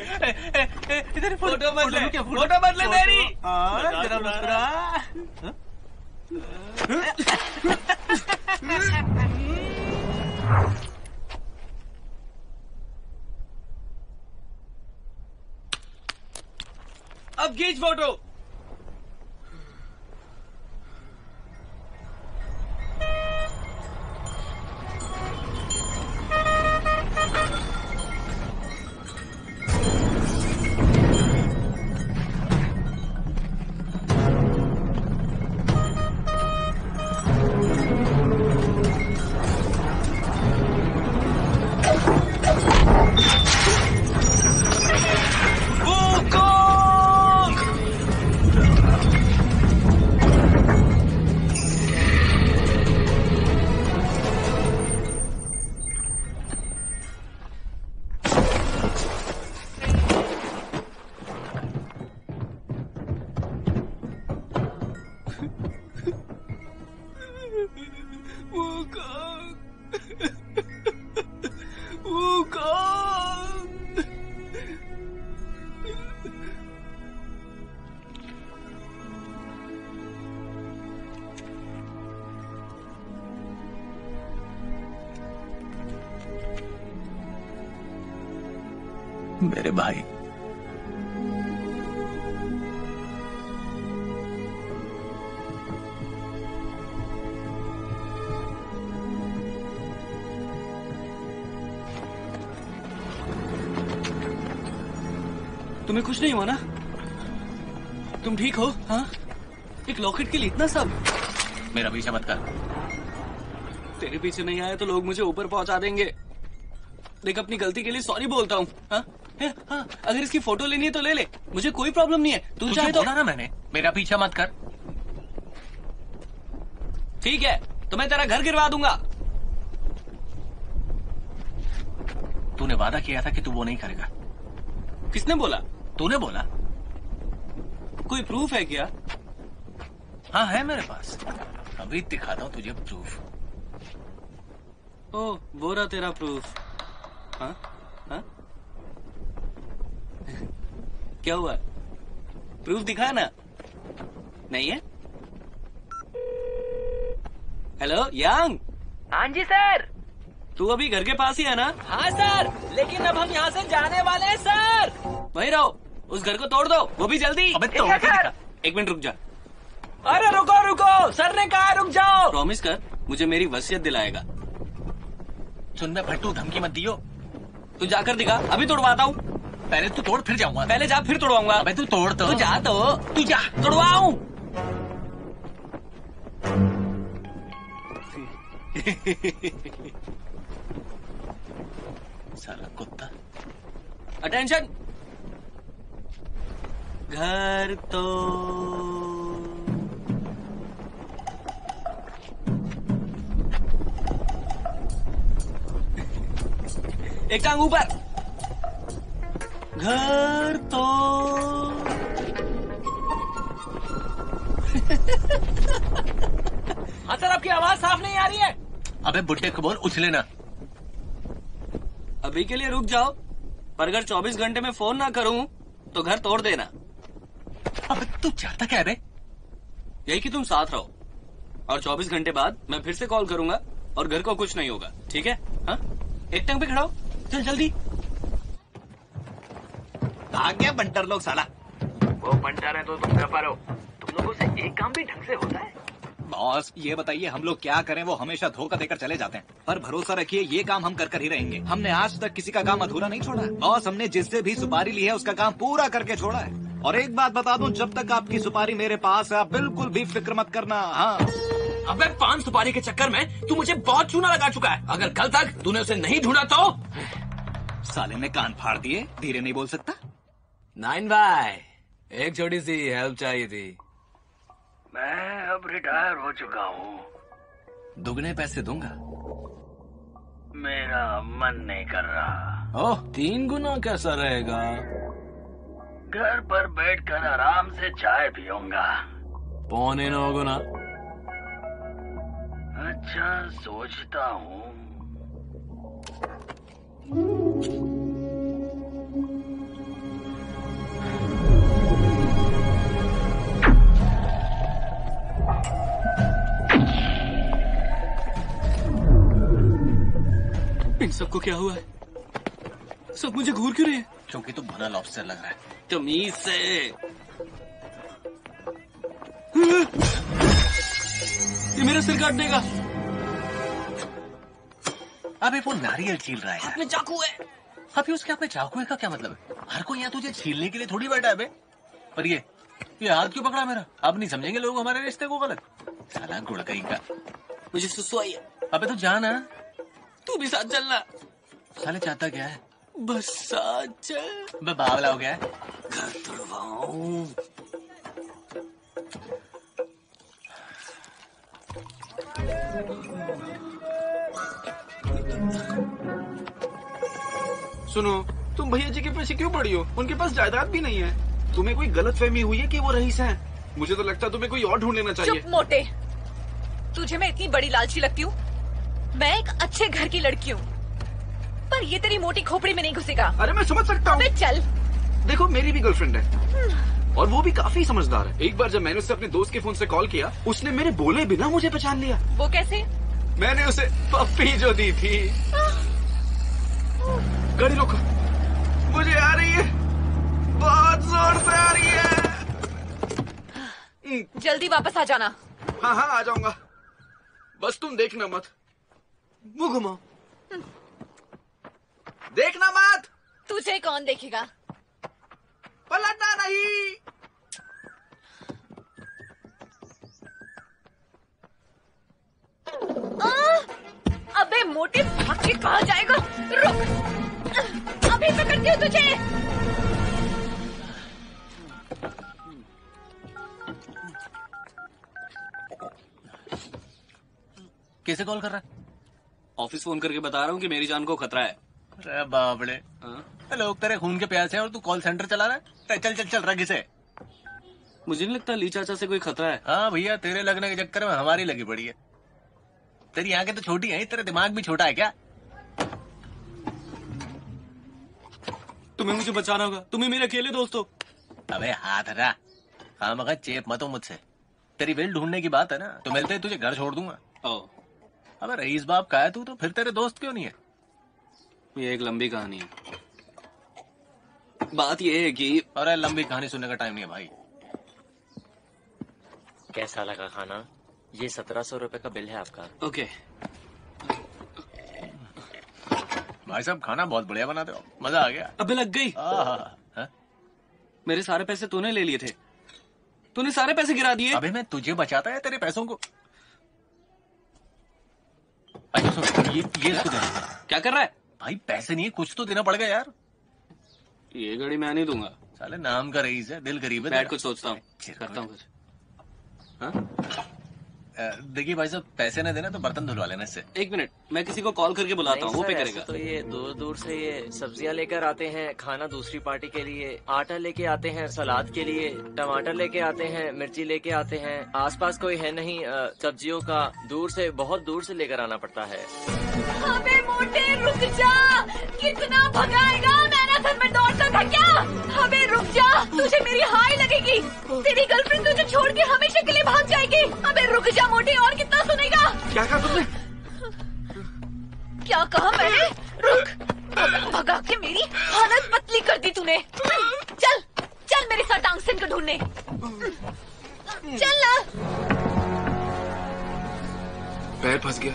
इधर फोटो बदले मेरी। जरा मुस्कुरा। अब खींच फोटो। मेरे भाई। तुम्हें कुछ नहीं हुआ ना? तुम ठीक हो? हाँ? एक लॉकेट के लिए इतना सब? मेरा पीछा मत कर। तेरे पीछे नहीं आया तो लोग मुझे ऊपर पहुंचा देंगे। देख, अपनी गलती के लिए सॉरी बोलता हूँ। हाँ? हाँ, अगर इसकी फोटो लेनी है तो ले ले, मुझे कोई प्रॉब्लम नहीं है। तू चाहे तो बोला ना मैंने, मेरा पीछा मत कर। ठीक है, तो मैं तेरा घर गिरवा दूंगा। तूने वादा किया था कि तू वो नहीं करेगा। किसने बोला? तूने बोला। कोई प्रूफ है क्या? हाँ, है मेरे पास, अभी दिखाता हूँ तुझे प्रूफ। ओ, वो रहा तेरा प्रूफ। हाँ? हाँ? क्या हुआ? प्रूफ दिखा ना। नहीं है? हेलो यांग। हाँ जी सर। तू अभी घर के पास ही है ना? हाँ सर, लेकिन अब हम यहाँ से जाने वाले हैं सर। वहीं रहो, उस घर को तोड़ दो, वो भी जल्दी। अबे तोड़ के दिखा। एक मिनट रुक जा। अरे रुको रुको, सर ने कहा रुक जाओ। प्रॉमिस कर, मुझे मेरी वसीयत दिलाएगा। सुन बे फट्टू, धमकी मत दियो। तू जाकर दिखा, अभी तोड़वाता हूँ। पहले तू तोड़ फिर जाऊंगा। पहले जा फिर तोड़वाऊंगा। अबे तू तोड़ तो। तू जा तो, तू जा, तोड़वाऊं। साला कुत्ता। अटेंशन। घर तो एक टांग ऊपर। घर तो हाँ सर, आपकी आवाज साफ नहीं आ रही है। अबे बुड्ढे को बोल उछले ना। अभी के लिए रुक जाओ, पर अगर 24 घंटे में फोन ना करूं तो घर तोड़ देना। अबे तू चाहता क्या है बे? यही कि तुम साथ रहो, और 24 घंटे बाद मैं फिर से कॉल करूंगा और घर को कुछ नहीं होगा, ठीक है? हाँ, एक टंग पे खड़ा हो, चल जल्दी। भाग गया बंटर लोग साला। वो बंटर है तो तुम गफर हो। तुम लोगों से एक काम भी ढंग से होता है? बॉस ये बताइए हम लोग क्या करें, वो हमेशा धोखा देकर चले जाते हैं, पर भरोसा रखिए ये काम हम कर ही रहेंगे। हमने आज तक किसी का काम अधूरा नहीं छोड़ा है। बॉस, हमने जिससे भी सुपारी ली है उसका काम पूरा करके छोड़ा है। और एक बात बता दूं, जब तक आपकी सुपारी मेरे पास है आप बिल्कुल भी फिक्र मत करना। हाँ। अबे पान सुपारी के चक्कर में तू मुझे बहुत चूना लगा चुका है। अगर कल तक तूने उसे नहीं ढूंढा तो। साले ने कान फाड़ दिए, धीरे नहीं बोल सकता। नाइन भाई, एक छोटी सी हेल्प चाहिए थी। मैं अब रिटायर हो चुका हूँ, दुगने पैसे दूंगा। मेरा मन नहीं कर रहा। ओह, 3 गुना कैसा रहेगा? घर पर बैठकर आराम से चाय पीऊंगा। 9.25 गुना। अच्छा, सोचता हूँ। इन सबको क्या हुआ है? सब मुझे घूर क्यों रहे हैं? क्योंकि तू भुना लॉबस्टर लग रहा है। तमीज से। ये मेरा सिर काट देगा। अबे वो नारियल छील रहा है। हाथ में चाकू है। अभी उसके हाथ में चाकू है का क्या मतलब है? हर कोई यहाँ तुझे छीलने के लिए थोड़ी बैठा है बे। पर ये हाथ क्यों पकड़ा मेरा? अब नहीं समझेंगे लोग हमारे रिश्ते को गलत। साला गुड़कई का। मुझे सुसु आई है। अबे तू जा ना। तू भी साथ चलना। साले चाहता क्या है? बस साथ चल। बे बावला हो गया है। घर तोड़वाऊं। सुनो, तुम भैया जी के पीछे क्यों पड़ी हो? उनके पास जायदाद भी नहीं है। तुम्हें कोई गलतफहमी हुई है कि वो रईस हैं? मुझे तो लगता है तुम्हें कोई और ढूंढ लेना चाहिए। चुप मोटे, तुझे मैं इतनी बड़ी लालची लगती हूँ? मैं एक अच्छे घर की लड़की हूँ, पर ये तेरी मोटी खोपड़ी में नहीं घुसेगा। अरे मैं समझ सकता हूँ। चल। देखो, मेरी भी गर्लफ्रेंड है और वो भी काफी समझदार है। एक बार जब मैंने उसे अपने दोस्त के फोन से कॉल किया, उसने मेरे बोले बिना मुझे पहचान लिया। वो कैसे? मैंने उसे पप्पी जो दी थी। गाड़ी रोको, वो मुझे आ रही है, बहुत जोर से आ रही है। जल्दी वापस आ जाना। हाँ हाँ आ जाऊंगा, बस तुम देखना मत। मुंह घुमाओ, देखना मत। तुझे कौन देखेगा? पलटना नहीं। अबे मोटे, भाग के कहाँ जाएगा? रुक, अभी पकड़ती हूँ तुझे। किसे कॉल कर रहा है? ऑफिस फोन करके बता रहा हूँ कि मेरी जान को खतरा है। अरे बाबड़े, लोग तेरे खून के प्यासे हैं और तू कॉल सेंटर चला रहा है? चल चल चल रहा किसे? मुझे नहीं लगता ली चाचा से कोई खतरा है। हाँ भैया, तेरे लगने के चक्कर में हमारी लगी पड़ी है। तेरी आंखें तो छोटी हैं, तेरा दिमाग भी छोटा है क्या? तुम्हें मुझे बचाना होगा, तुम्हें मेरे अकेले दोस्त हो। अबे हाथ हटा, हाँ मगर चेप मत हो मुझसे। तेरी वेल ढूंढने की बात है ना, तो मिलते ही तुझे घर छोड़ दूंगा। अबे रईस बाप का है तू, तो फिर तेरे दोस्त क्यों नहीं है? ये एक लंबी कहानी है। बात ये है कि अरे लंबी कहानी सुनने का टाइम नहीं है भाई। कैसा लगा खाना? ये 1700 रुपए का बिल है आपका। ओके भाई साहब, खाना बहुत बढ़िया बनाते हो, मजा आ गया। अबे लग गई। मेरे सारे पैसे तूने ले लिए थे, तूने सारे पैसे गिरा दिए। अबे मैं तुझे बचाता है तेरे पैसों को। अच्छा सुन, ये इसको देना। क्या कर रहा है भाई? पैसे नहीं है, कुछ तो देना पड़ेगा यार। ये घड़ी मैं नहीं दूंगा। साले नाम का रईस है, दिल गरीब है। बैठ कुछ सोचता हूँ, करता हूँ कुछ। देखिए भाई साहब, पैसे न देना तो बर्तन धुलवा लेना इससे। एक मिनट, मैं किसी को कॉल करके बुलाता हूँ, वो पे करेगा। तो ये दूर दूर से ये सब्जियां लेकर आते हैं, खाना दूसरी पार्टी के लिए, आटा लेके आते हैं सलाद के लिए, टमाटर लेके आते हैं, मिर्ची लेके आते हैं। आसपास कोई है नहीं सब्जियों का, दूर से, बहुत दूर से लेकर आना पड़ता है। अबे मोटे रुक जा, कितना भगाएगा? मैराथन में दौड़ता था क्या? अबे रुक जा, तुझे मेरी हाय लगेगी। तेरी गर्लफ्रेंड तुझे छोड़ के हमेशा के लिए भाग जाएगी। अबे रुक जा मोटे, और कितना सुनेगा? क्या कहा तुमने? क्या कहा मैंने? रुक, भगा के मेरी हालत पतली कर दी तूने। चल चल मेरे साथ टांगसेन को ढूंढने, चल ना। पैर फंस गया।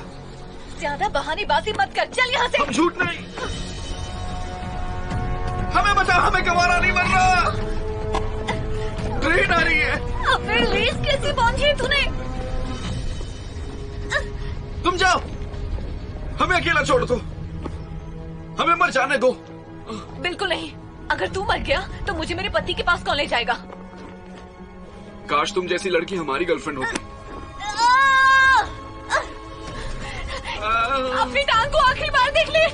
ज्यादा बहानेबाजी मत कर, चल यहाँ से। हम झूठ नहीं, हमें बचा, हमें गंवारा नहीं मरना। ट्रेन आ रही है। अबे रेस कैसी बांधी है तूने? तुम जाओ, हमें अकेला छोड़ दो, हमें मर जाने दो। बिल्कुल नहीं, अगर तू मर गया तो मुझे मेरे पति के पास कौन ले जाएगा? काश तुम जैसी लड़की हमारी गर्लफ्रेंड होती। अपनी टांग को आखिरी बार देख ले।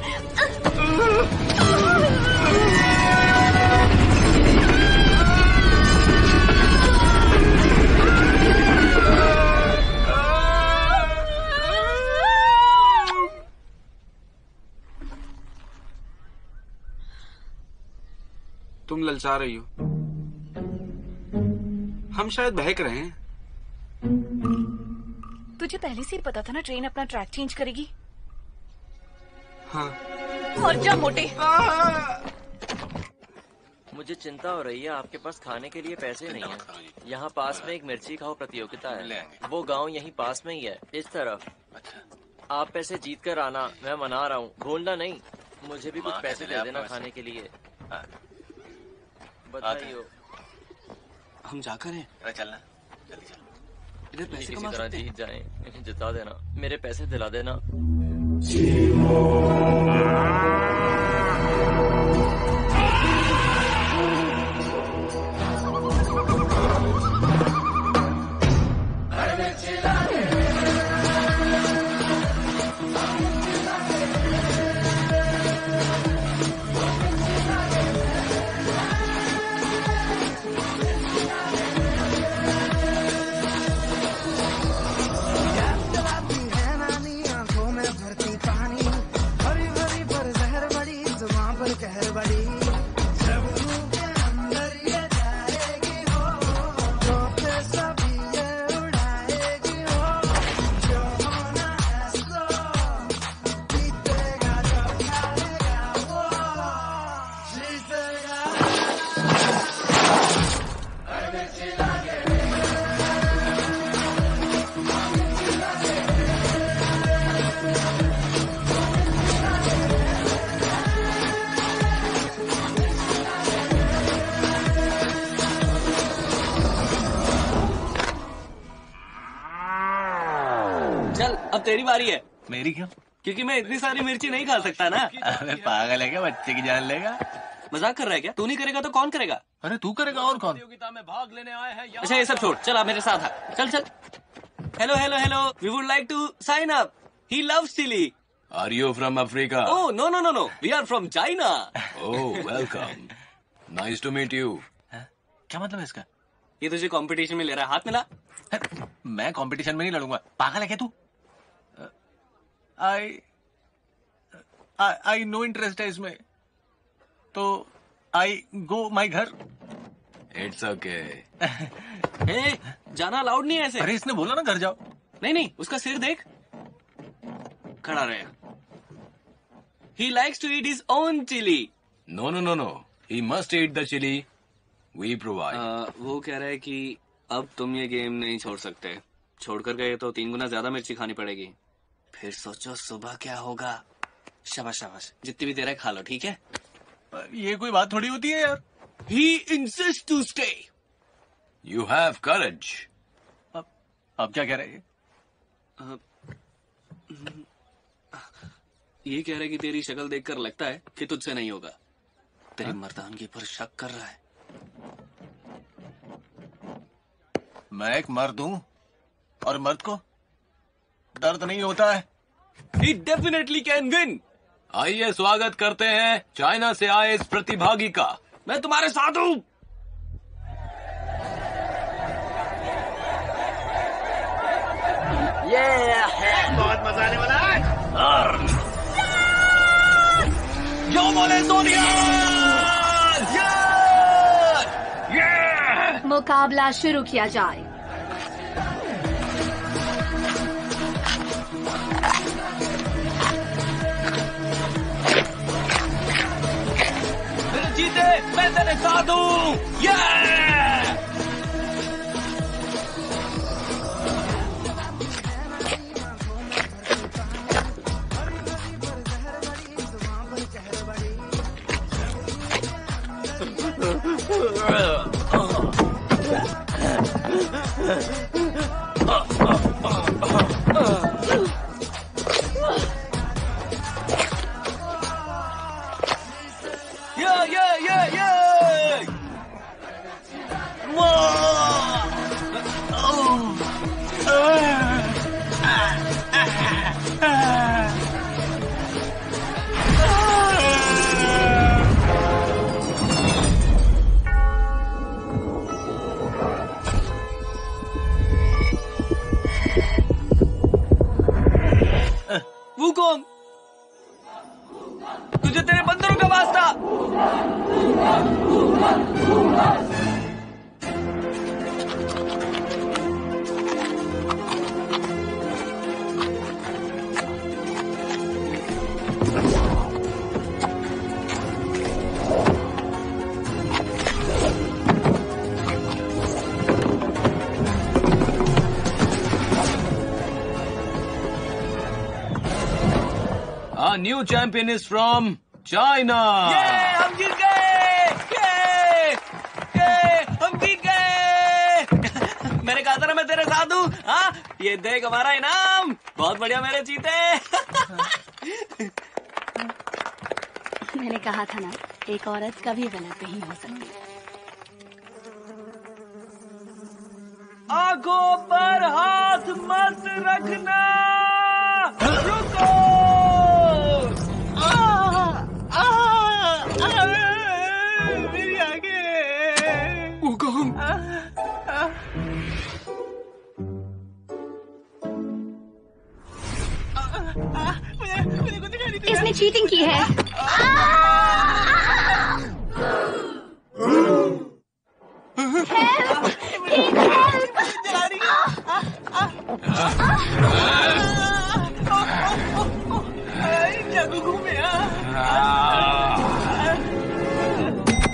तुम ललचा रही हो, हम शायद बहक रहे हैं। तुझे पहले से ही पता था ना ट्रेन अपना ट्रैक चेंज करेगी? हाँ। और जा मोटे। मुझे चिंता हो रही है, आपके पास खाने के लिए पैसे नहीं है। यहाँ पास में एक मिर्ची खाओ प्रतियोगिता है, वो गांव यहीं पास में ही है, इस तरफ। आप पैसे जीत कर आना, मैं मना रहा हूँ, भूलना नहीं। मुझे भी कुछ पैसे दे देना खाने के लिए। बताइए। हम जाकर हैं। चलना, जल्दी चलो। इधर पैसे किसी कमा तरह सकते हैं। जीत जाए, जिता देना, मेरे पैसे दिला देना। चल अब तेरी बारी है। मेरी क्यों? क्योंकि मैं इतनी सारी मिर्ची नहीं खा सकता ना। अबे पागल है क्या? बच्चे की जान लेगा? मजाक कर रहा है क्या? तू नहीं करेगा तो कौन करेगा? अरे तू करेगा और कौन? प्रतियोगिता में भाग लेने आए हैं। अच्छा ये सब छोड़, चल आप मेरे साथ आ। चल चल। Hello hello hello, we would like to sign up. He loves chilli. Are you from Africa? Oh no no no no, we are from China. Oh welcome, nice to meet you. क्या मतलब है इसका? ये तुझे competition में ले रहा है, हाथ मिला। मैं कंपटीशन में नहीं लड़ूंगा। पागल है क्या तू? आई नो इंटरेस्ट है इसमें, तो आई गो माई घर। It's okay. हे, जाना अलाउड नहीं है ऐसे। अरे इसने बोला ना घर जाओ। नहीं नहीं, उसका सिर देख, खड़ा रहेगा। He likes to eat his own chilli. No no no no, he must eat the chilli we provide. वो कह रहा है कि अब तुम ये गेम नहीं छोड़ सकते। छोड़कर गए तो 3 गुना ज्यादा मिर्ची खानी पड़ेगी। फिर सोचो सुबह क्या होगा। शाबाश शाबाश, जितनी भी देर है खा लो, ठीक है? ये कोई बात थोड़ी होती है यार। He insists to stay. You have courage. अब क्या कह रहे हैं? ये कह रहे कि तेरी शक्ल देखकर लगता है कि तुझसे नहीं होगा। तेरी मर्दानगी पर शक कर रहा है। मैं एक मर्द हूँ और मर्द को दर्द नहीं होता है। He definitely can win. आइए स्वागत करते हैं चाइना से आए इस प्रतिभागी का। मैं तुम्हारे साथ हूँ। बहुत मजा आने वाला है। जो बोले सोनिया। मुकाबला शुरू किया जाए। मेरे जीते, मैं तेरे साथ हूँ। वो कौन? तुझे तेरे बंदरों का वास्ता। Our new champion is from China. हम जीत गए। हम जीत गए। मैंने कहा था ना मैं तेरे साथ हूँ। हाँ, ये देख हमारा इनाम। बहुत बढ़िया मेरे जीते। मैंने कहा था ना, एक औरत कभी गलत नहीं हो सकती। आंखों पर हाथ मत रखना। रुको। मेरी आंखें। वो कौन? इसने चीटिंग की है।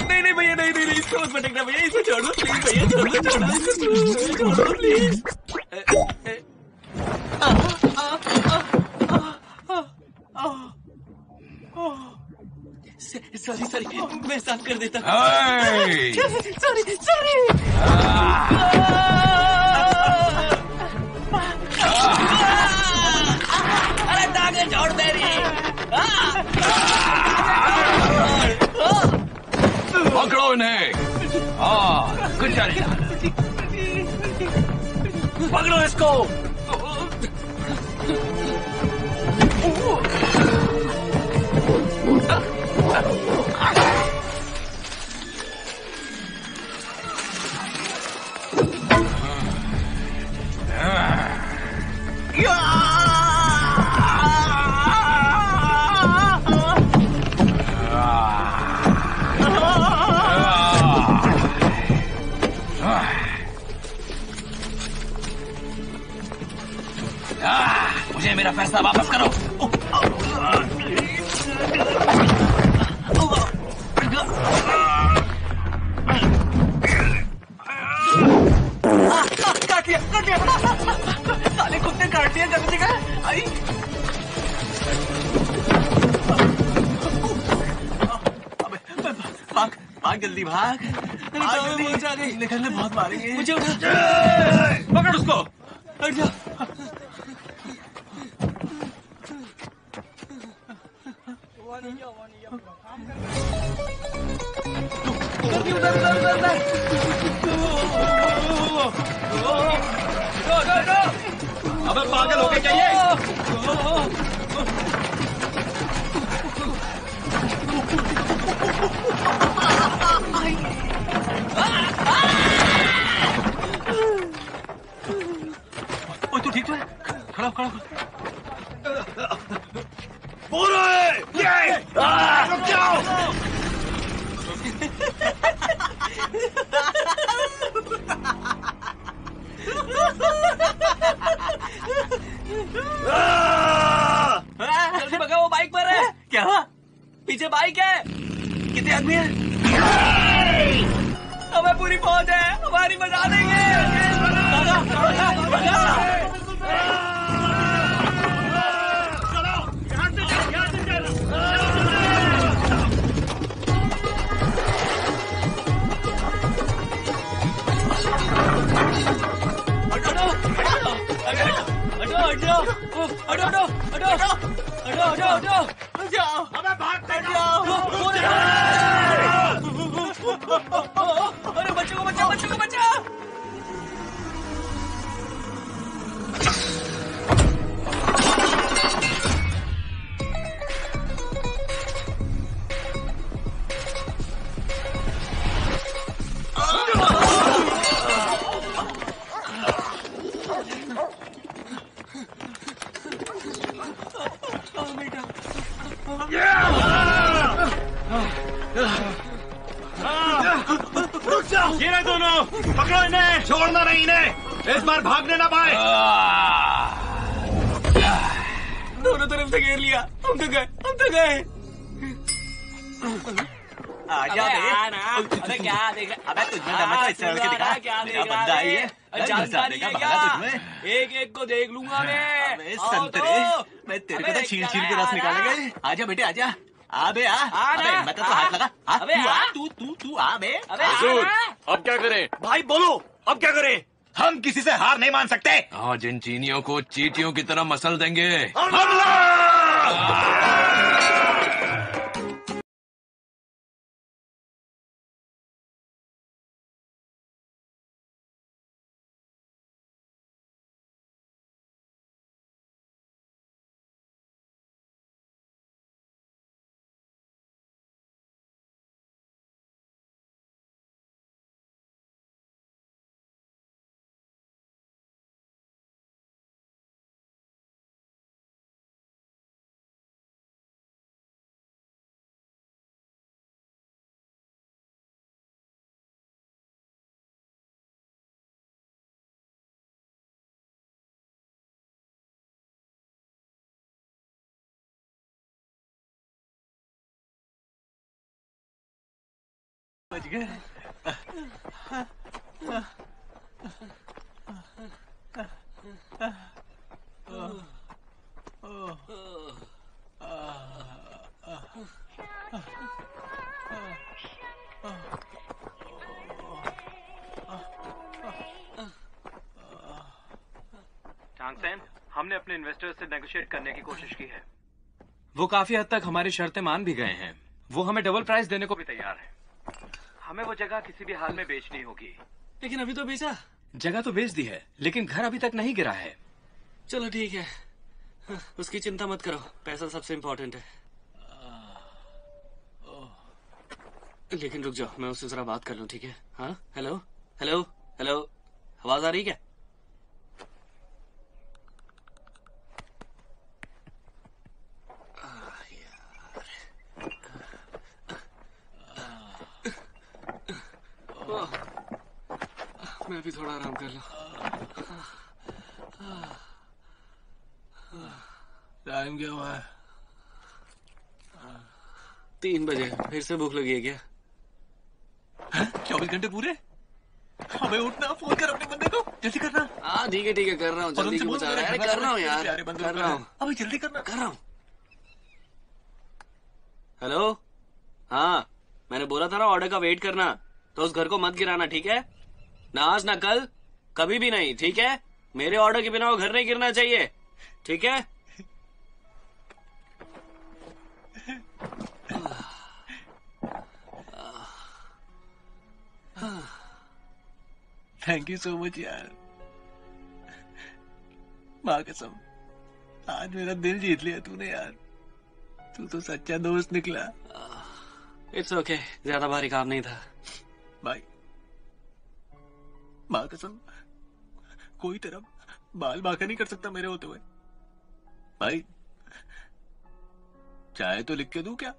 नहीं भैया, नहीं इसको मत पटकना भैया, इसको छोड़ दो प्लीज भैया, छोड़ दो प्लीज। सॉरी मैं साफ कर देता हूँ। सॉरी पकड़ो इन्हें। हाँ, गुड जॉब। पकड़ो इसको। मुझे मेरा फैसला वापस करो। काट लिया। साले कुत्ते काट दिया जगह जगह। आई भाग भाग जल्दी भाग। जल्दी निकलने बहुत मारेंगे। मुझे उठा। पकड़ उसको। हट जा। अबे पागल हो गए क्या ये? ओए तू ठीक तो है? खड़ा हो, खड़ा हो। पूरा है ये। रुक जाओ। जल्दी भगाओ, वो बाइक पर है। क्या हुआ? पीछे बाइक है। कितने आदमी हैं? हमें पूरी फौज है, हमारी बजा देंगे। अबे भागते जाओ। अरे बच्चों को बचा, बच्चों को बचा। ये रहे दोनों, पकड़ो इन्हें। छोड़ना नहीं इन्हें, इस बार भागने ना पाए। दोनों तरफ से घेर लिया। हम तो गए। आजा अरे क्या देख रहा? अबे तुझमें दम है तो चल के दिखा। क्या मेरा देख रहा बंदा है ये। है? जानकारी है क्या? एक एक को देख लूंगा मैं। अबे संतरे, मैं तेरे को तो छील के रस निकालेंगे। आजा बेटे आजा। अबे अबे मत तो हाथ लगा। अबे तू आ बे। हुजूर, अब क्या करें? भाई बोलो, अब क्या करें? हम किसी से हार नहीं मान सकते। आज इन चीनियों को चींटियों की तरह मसल देंगे। हमला! बच गए। चांगसेन, हमने अपने इन्वेस्टर्स से नेगोशिएट करने की कोशिश की है। वो काफी हद तक हमारी शर्तें मान भी गए हैं। वो हमें डबल प्राइस देने को भी तैयार है। हमें वो जगह किसी भी हाल में बेचनी होगी। लेकिन अभी तो बेचा। जगह तो बेच दी है, लेकिन घर अभी तक नहीं गिरा है। चलो ठीक है, उसकी चिंता मत करो, पैसा सबसे इम्पोर्टेंट है। लेकिन रुक जाओ, मैं उससे जरा बात कर लूं, ठीक है? हाँ, हेलो हेलो हेलो, आवाज आ रही क्या? मैं भी थोड़ा आराम कर लूं। टाइम क्या हुआ है? 3 बजे। फिर से भूख लगी है क्या? 24 घंटे पूरे? हमें उठना, फोन कर अपने बंदे को, जल्दी करना। हाँ ठीक है कर रहा हूँ, जल्दी क्यों बता रहा है? कर रहा हूँ यार, कर रहा हूँ। अभी जल्दी करना। कर रहा हूँ। हेलो, हाँ मैंने बोला था ना ऑर्डर का वेट करना, तो उस घर को मत गिराना, ठीक है? ना आज ना कल, कभी भी नहीं, ठीक है? मेरे ऑर्डर के बिना वो घर नहीं गिरना चाहिए, ठीक है? थैंक यू सो मच यार, माँ कसम, आज मेरा दिल जीत लिया तूने यार। तू तो सच्चा दोस्त निकला। इट्स ओके, ज्यादा भारी काम नहीं था भाई। माँ कसम, कोई तेरा बाल बांका नहीं कर सकता मेरे होते हुए। भाई चाहे तो लिख के दूं क्या?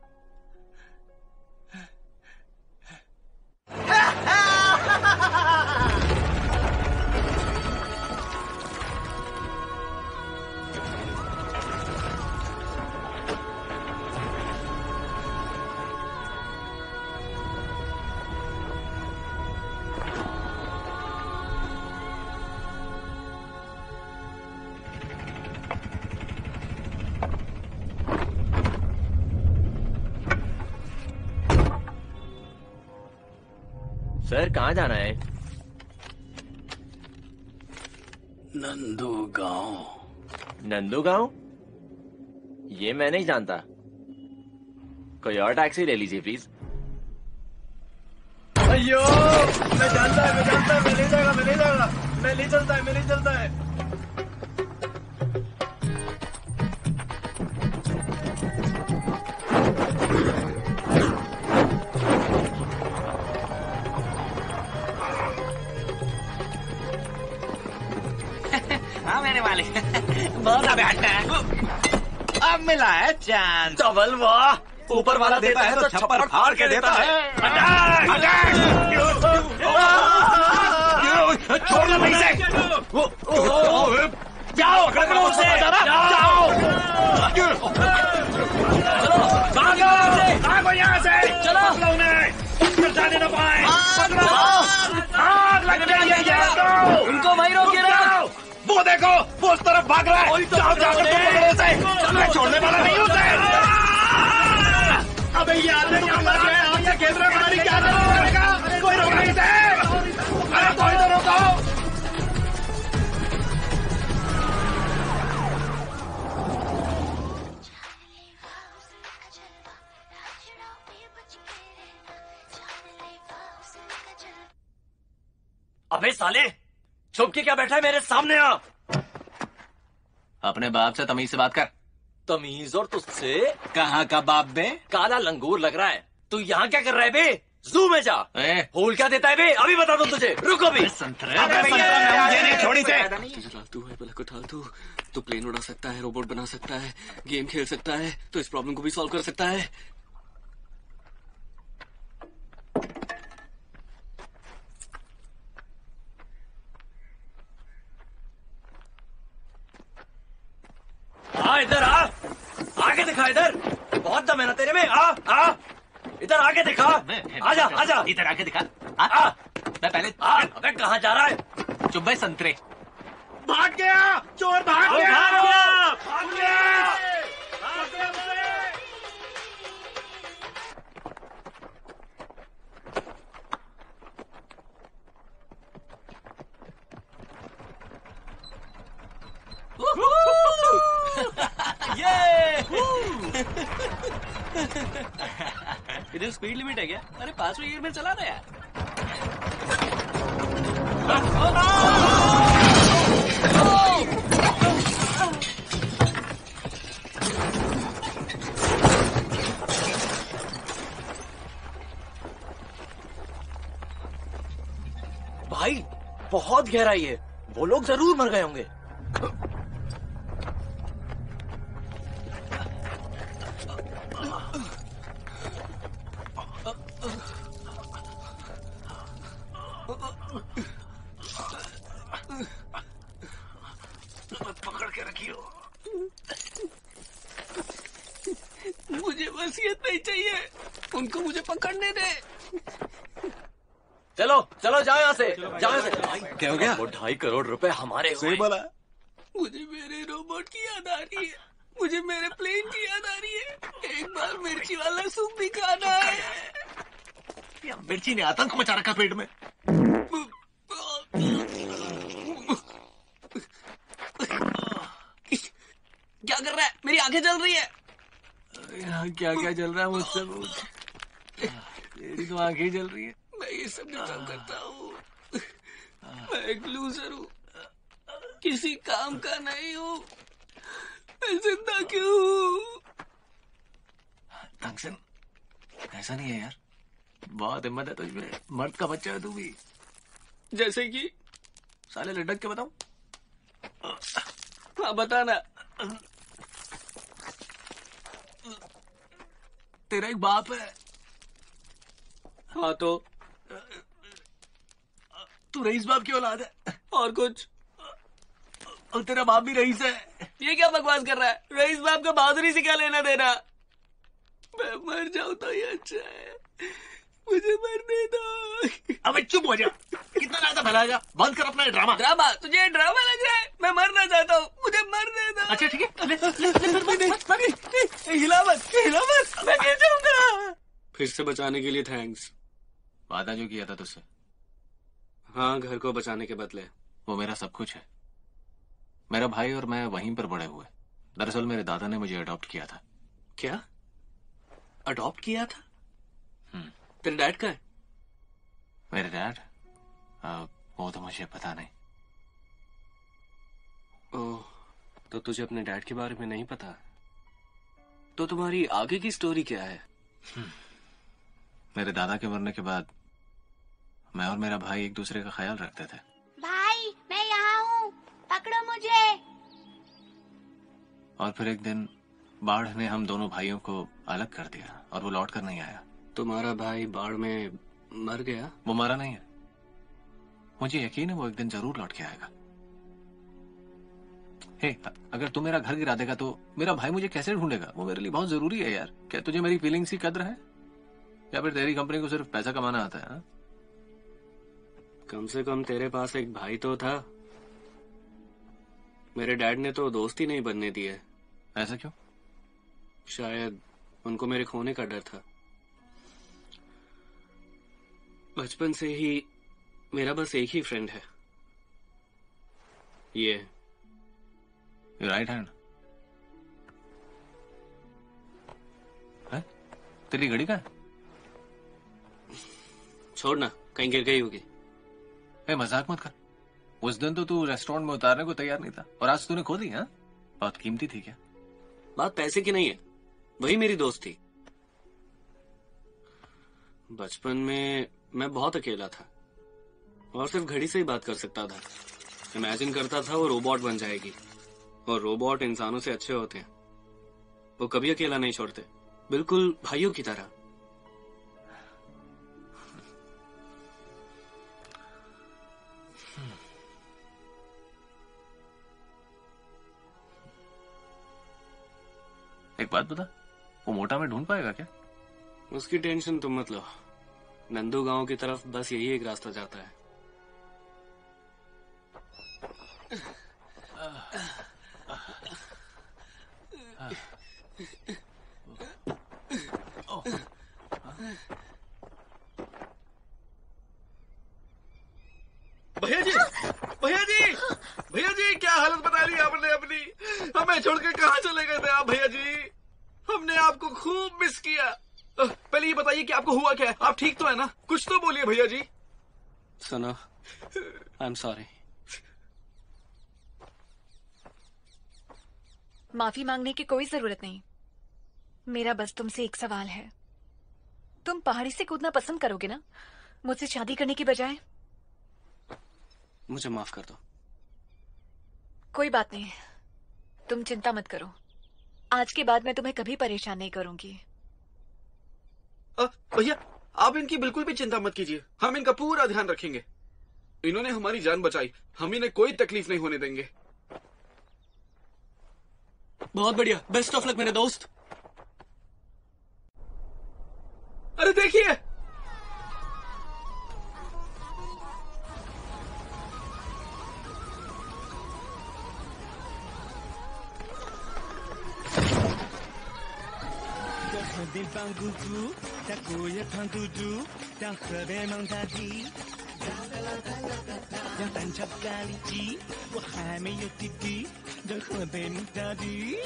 सर कहाँ जाना है? नंदू गांव। नंदू गांव? ये मैं नहीं जानता, कोई और टैक्सी ले लीजिए प्लीज। अयो, मैं जानता है, मैं ले जाएगा, मैं ले चलता है। हाँ मेरे वाले, बहुत अभी हटना है। अब मिला है चांस। डबल वाह, ऊपर वाला देता है तो छप्पर फाड़ के देता है। छोड़ना नहीं से। जाओ, पकड़ो उसे, जाओ। भागो यहाँ से, चलो उन्हें जाने न पाए। आग लग गई है, उनको वहीं रोकिए ना। वो देखो, वो उस तरफ भाग रहा है। जाओ जाकर पकड़ो उसे, मैं छोड़ने वाला नहीं उसे। अबे यार, आपसे खेल रहे पता नहीं क्या करेगा। कोई रोका इसे, अरे कोई तो रोको। अबे साले, चुप के क्या बैठा है मेरे सामने? आ अपने बाप से तमीज से बात कर। तमीज और तुझसे? कहाँ का बाप बे? काला लंगूर लग रहा है। तू यहाँ क्या कर रहा है बे? जू में जा। होल क्या देता है बे? अभी बता दो तुझे। रुको भी। थोड़ी से तू है भला को ठाल तू प्लेन उड़ा सकता है, रोबोट बना सकता है, गेम खेल सकता है, तो इस प्रॉब्लम को भी सॉल्व कर सकता है। आ इधर आ, आगे दिखा इधर। बहुत दम है ना तेरे में। आ इधर आगे दिखा। आजा इधर आके दिखा। मैं पहले अबे कहाँ जा रहा है? चुप भाई संतरे। भाग गया चोर, भाग गया। इधर स्पीड लिमिट है क्या? अरे 5वें गियर में चला रहा यार। भाई बहुत गहराई है, वो लोग जरूर मर गए होंगे। पकड़ के रखियो। मुझे वसीयत नहीं चाहिए, उनको मुझे पकड़ने दे। चलो चलो जाओ यहाँ से, जाओ यहाँ से। क्या हो गया? वो 2.5 करोड़ रुपए हमारे सही बोला। मुझे मेरे रोबोट की याद आ रही है, मुझे मेरे प्लेन की याद आ रही है। एक बार मिर्ची वाला सूप भी खाना है। मिर्ची ने आतंक मचा रखा पेट में। क्या कर रहा है? मेरी आंखें जल रही है। यहाँ क्या क्या चल रहा है मुझसे पूछ। मेरी तो आंखें जल रही है। मैं ये सब डिजर्व करता हूँ। मैं एक लूजर हूँ, किसी काम का नहीं हूँ। मैं जिंदा क्यों हूँ? तंगसन, ऐसा नहीं है यार, बहुत हिम्मत है तुझमें। मर्द का बच्चा है तू भी। जैसे कि साले लटक के बताऊं? हाँ बताना। तेरा एक बाप है। हाँ तो तू रईस बाप की औलाद है। और कुछ? और तेरा बाप भी रईस है। ये क्या बकवास कर रहा है? रईस बाप का बहादुरी से क्या लेना देना? मैं मर जाऊं तो ये अच्छा है, मुझे मरने दो। अबे चुप हो जा, कितना ज्यादा फैलाएगा? बंद कर अपना ड्रामा। ड्रामा? तुझे ड्रामा लग रहा है? मैं मरना चाहता हूँ, मुझे मरने दो। अच्छा ठीक है, हिला मत, मैं गिर जाऊंगा। फिर से बचाने के लिए थैंक्स। वादा जो किया था तुझसे। हाँ, घर को बचाने के बदले। वो मेरा सब कुछ है। मेरा भाई और मैं वहीं पर बड़े हुए। दरअसल मेरे दादा ने मुझे अडॉप्ट किया था। क्या? अडॉप्ट किया था? तेरे डैड का है? मेरे डैड? वो तो मुझे पता नहीं। ओह, तो तुझे अपने डैड के बारे में नहीं पता? तो तुम्हारी आगे की स्टोरी क्या है? मेरे दादा के मरने के बाद मैं और मेरा भाई एक दूसरे का ख्याल रखते थे। भाई मैं यहाँ हूँ, पकड़ो मुझे। और फिर एक दिन बाढ़ ने हम दोनों भाइयों को अलग कर दिया और वो लौट कर नहीं आया। तुम्हारा भाई बाढ़ में मर गया? वो मरा नहीं है, मुझे यकीन है वो एक दिन जरूर लौट के आएगा। हे, अगर तू मेरा घर गिरा देगा तो मेरा भाई मुझे कैसे ढूंढेगा? वो मेरे लिए बहुत जरूरी है यार। क्या तुझे मेरी फीलिंग्स की कद्र है, या फिर तेरी कंपनी को सिर्फ पैसा कमाना आता है? हा? कम से कम तेरे पास एक भाई तो था। मेरे डैड ने तो दोस्त ही नहीं बनने दिए। ऐसा क्यों? शायद उनको मेरे खोने का डर था। बचपन से ही मेरा बस एक ही फ्रेंड है, ये राइट हैंड है। तेरी घड़ी का है? छोड़ना, कहीं गिर गई होगी। मजाक मत कर। उस दिन तो तू रेस्टोरेंट में उतारने को तैयार नहीं था और आज तूने खो दी। हाँ, बहुत कीमती थी क्या? बात पैसे की नहीं है, वही मेरी दोस्त थी। बचपन में मैं बहुत अकेला था और सिर्फ घड़ी से ही बात कर सकता था। इमेजिन करता था वो रोबोट बन जाएगी, और रोबोट इंसानों से अच्छे होते हैं। वो कभी अकेला नहीं छोड़ते, बिल्कुल भाइयों की तरह। एक बात बता, वो मोटा में ढूंढ पाएगा क्या? उसकी टेंशन तुम मत लो। नंदू गांव की तरफ बस यही एक रास्ता जाता है। भैया जी, भैया जी, भैया जी, क्या हालत बना ली आपने अपनी। हमें छोड़ के कहाँ चले गए थे आप भैया जी? हमने आपको खूब मिस किया। पहले ये बताइए कि आपको हुआ क्या है? आप ठीक तो है ना? कुछ तो बोलिए भैया जी। सुनो, आई एम सॉरी। माफी मांगने की कोई जरूरत नहीं। मेरा बस तुमसे एक सवाल है, तुम पहाड़ी से कूदना पसंद करोगे ना मुझसे शादी करने की बजाय? मुझे माफ कर दो। कोई बात नहीं, तुम चिंता मत करो। आज के बाद मैं तुम्हें कभी परेशान नहीं करूंगी। भैया आप इनकी बिल्कुल भी चिंता मत कीजिए, हम इनका पूरा ध्यान रखेंगे। इन्होंने हमारी जान बचाई, हम इन्हें कोई तकलीफ नहीं होने देंगे। बहुत बढ़िया, बेस्ट ऑफ लक मेरे दोस्त। अरे देखिए,地方孤独，在过夜旁孤独，当河边蒙大地，让单车咖喱鸡，我还没有弟弟，让河边蒙大地。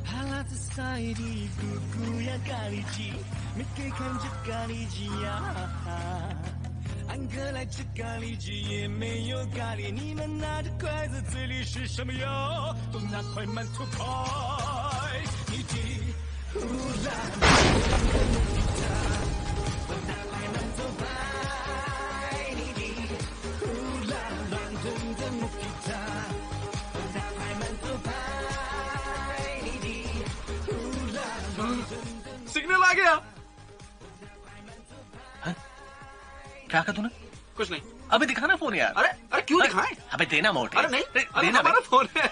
哈喇子塞的姑姑呀咖喱鸡，没给看着咖喱鸡呀。安哥来吃咖喱鸡也没有咖喱，你们拿着筷子嘴里是什么呀？都拿块馒头拍你的呼啦，我拿块馒头拍你的呼啦，乱动的木吉他，我拿块馒头拍你的呼啦，乱动的。सिग्नल आ गया। क्या कहा तूने? कुछ नहीं। अबे दिखाना फोन यार। अरे अरे क्यों दिखाएं? अबे देना मोटे। अरे नहीं, देना हमारा फोन है।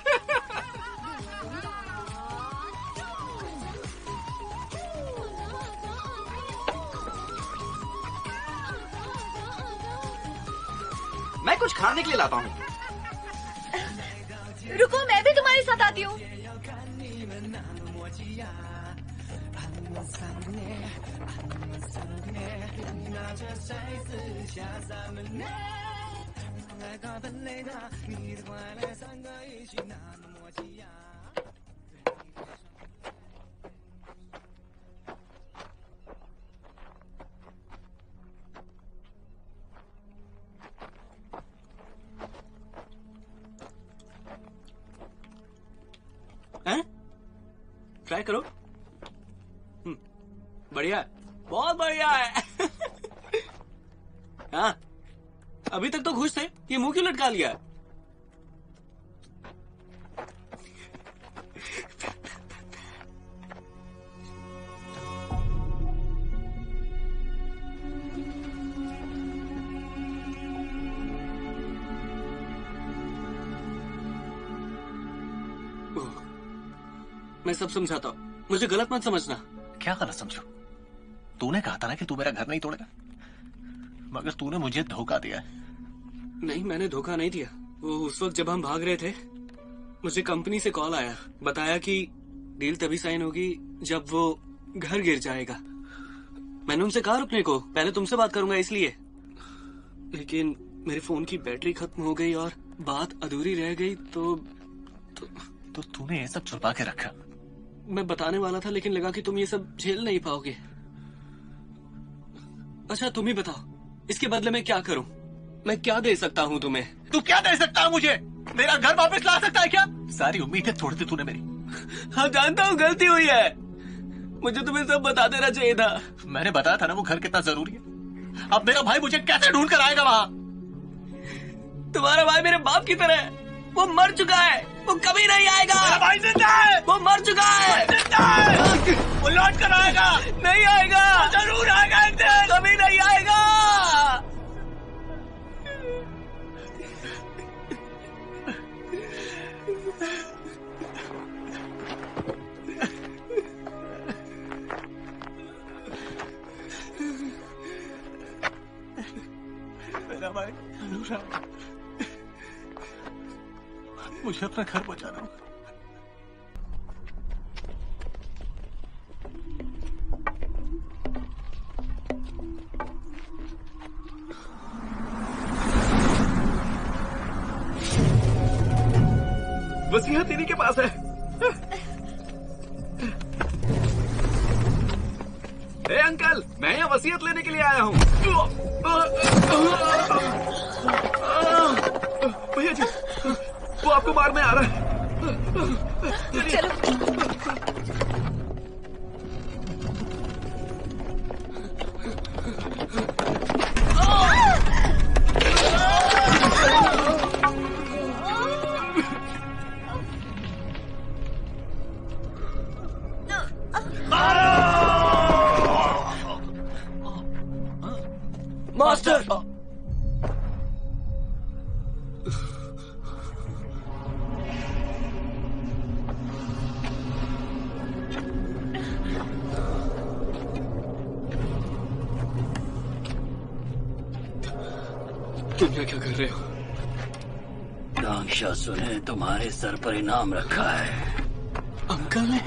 मैं कुछ खाने के लिए लाता हूँ। रुको, मैं भी तुम्हारे साथ आती हूँ। हैं? ट्राई करो। बढ़िया है, बहुत बढ़िया है। हाँ, अभी तक तो खुश थे, ये मुंह क्यों लटका लिया? मैं सब समझाता हूँ, मुझे गलत मत समझना। क्या गलत समझो? तूने कहा था ना कि तू मेरा घर नहीं तोड़ेगा, मगर तूने मुझे धोखा दिया है। नहीं, मैंने धोखा नहीं दिया। वो उस वक्त जब हम भाग रहे थे, मुझे कंपनी से कॉल आया, बताया कि डील तभी साइन होगी जब वो घर गिर जाएगा। मैंने उनसे कहा रुकने को, पहले तुमसे बात करूंगा इसलिए, लेकिन मेरे फोन की बैटरी खत्म हो गई और बात अधूरी रह गई। तो तूने ये सब छुपा के रखा? मैं बताने वाला था, लेकिन लगा कि तुम ये सब झेल नहीं पाओगे। अच्छा तुम ही बताओ, इसके बदले में क्या करूं? मैं क्या दे सकता हूं तुम्हें? तू क्या दे सकता है मुझे? मेरा घर वापस ला सकता है क्या? सारी उम्मीदें तोड़ दी तूने मेरी। हाँ जानता हूँ गलती हुई है, मुझे तुम्हें सब बता देना चाहिए था। मैंने बताया था ना वो घर कितना जरूरी है। अब मेरा भाई मुझे कैसे ढूंढ कर आएगा वहाँ? तुम्हारा भाई मेरे बाप की तरह है, वो मर चुका है, वो कभी नहीं आएगा। मेरा भाई जिंदा है, वो मर चुका है। जिंदा है, वो लौट कर आएगा। नहीं आएगा, जरूर आएगा एक दिन, कभी नहीं आएगा। मेरा भाई जरूर आएगा। मुझे अपना घर पहुंचाना होगा। वसीयत इन्हीं के पास है। ए अंकल, मैं यहाँ वसीयत लेने के लिए आया हूँ। भैया जी, वो आपको मारने आ रहा है। मास्टर, तुम क्या कर रहे हो? राक्षसों ने तुम्हारे सर पर इनाम रखा है। अंकल ने?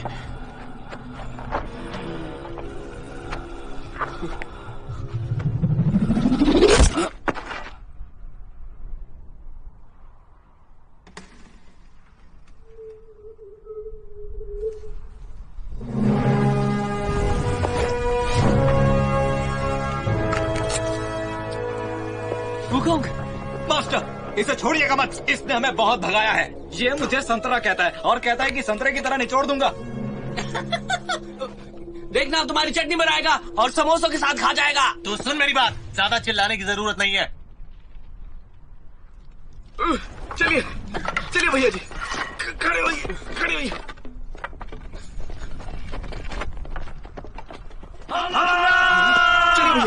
मास्टर, इसे छोड़िएगा मत। इसने हमें बहुत भगाया है। ये मुझे संतरा कहता है और कहता है कि संतरे की तरह निचोड़ दूंगा। देखना तुम्हारी चटनी बनाएगा और समोसों के साथ खा जाएगा। तो सुन मेरी बात, ज्यादा चिल्लाने की जरूरत नहीं है। चलिए चलिए भैया जी, खड़े होइए, खड़े होइए। चलिए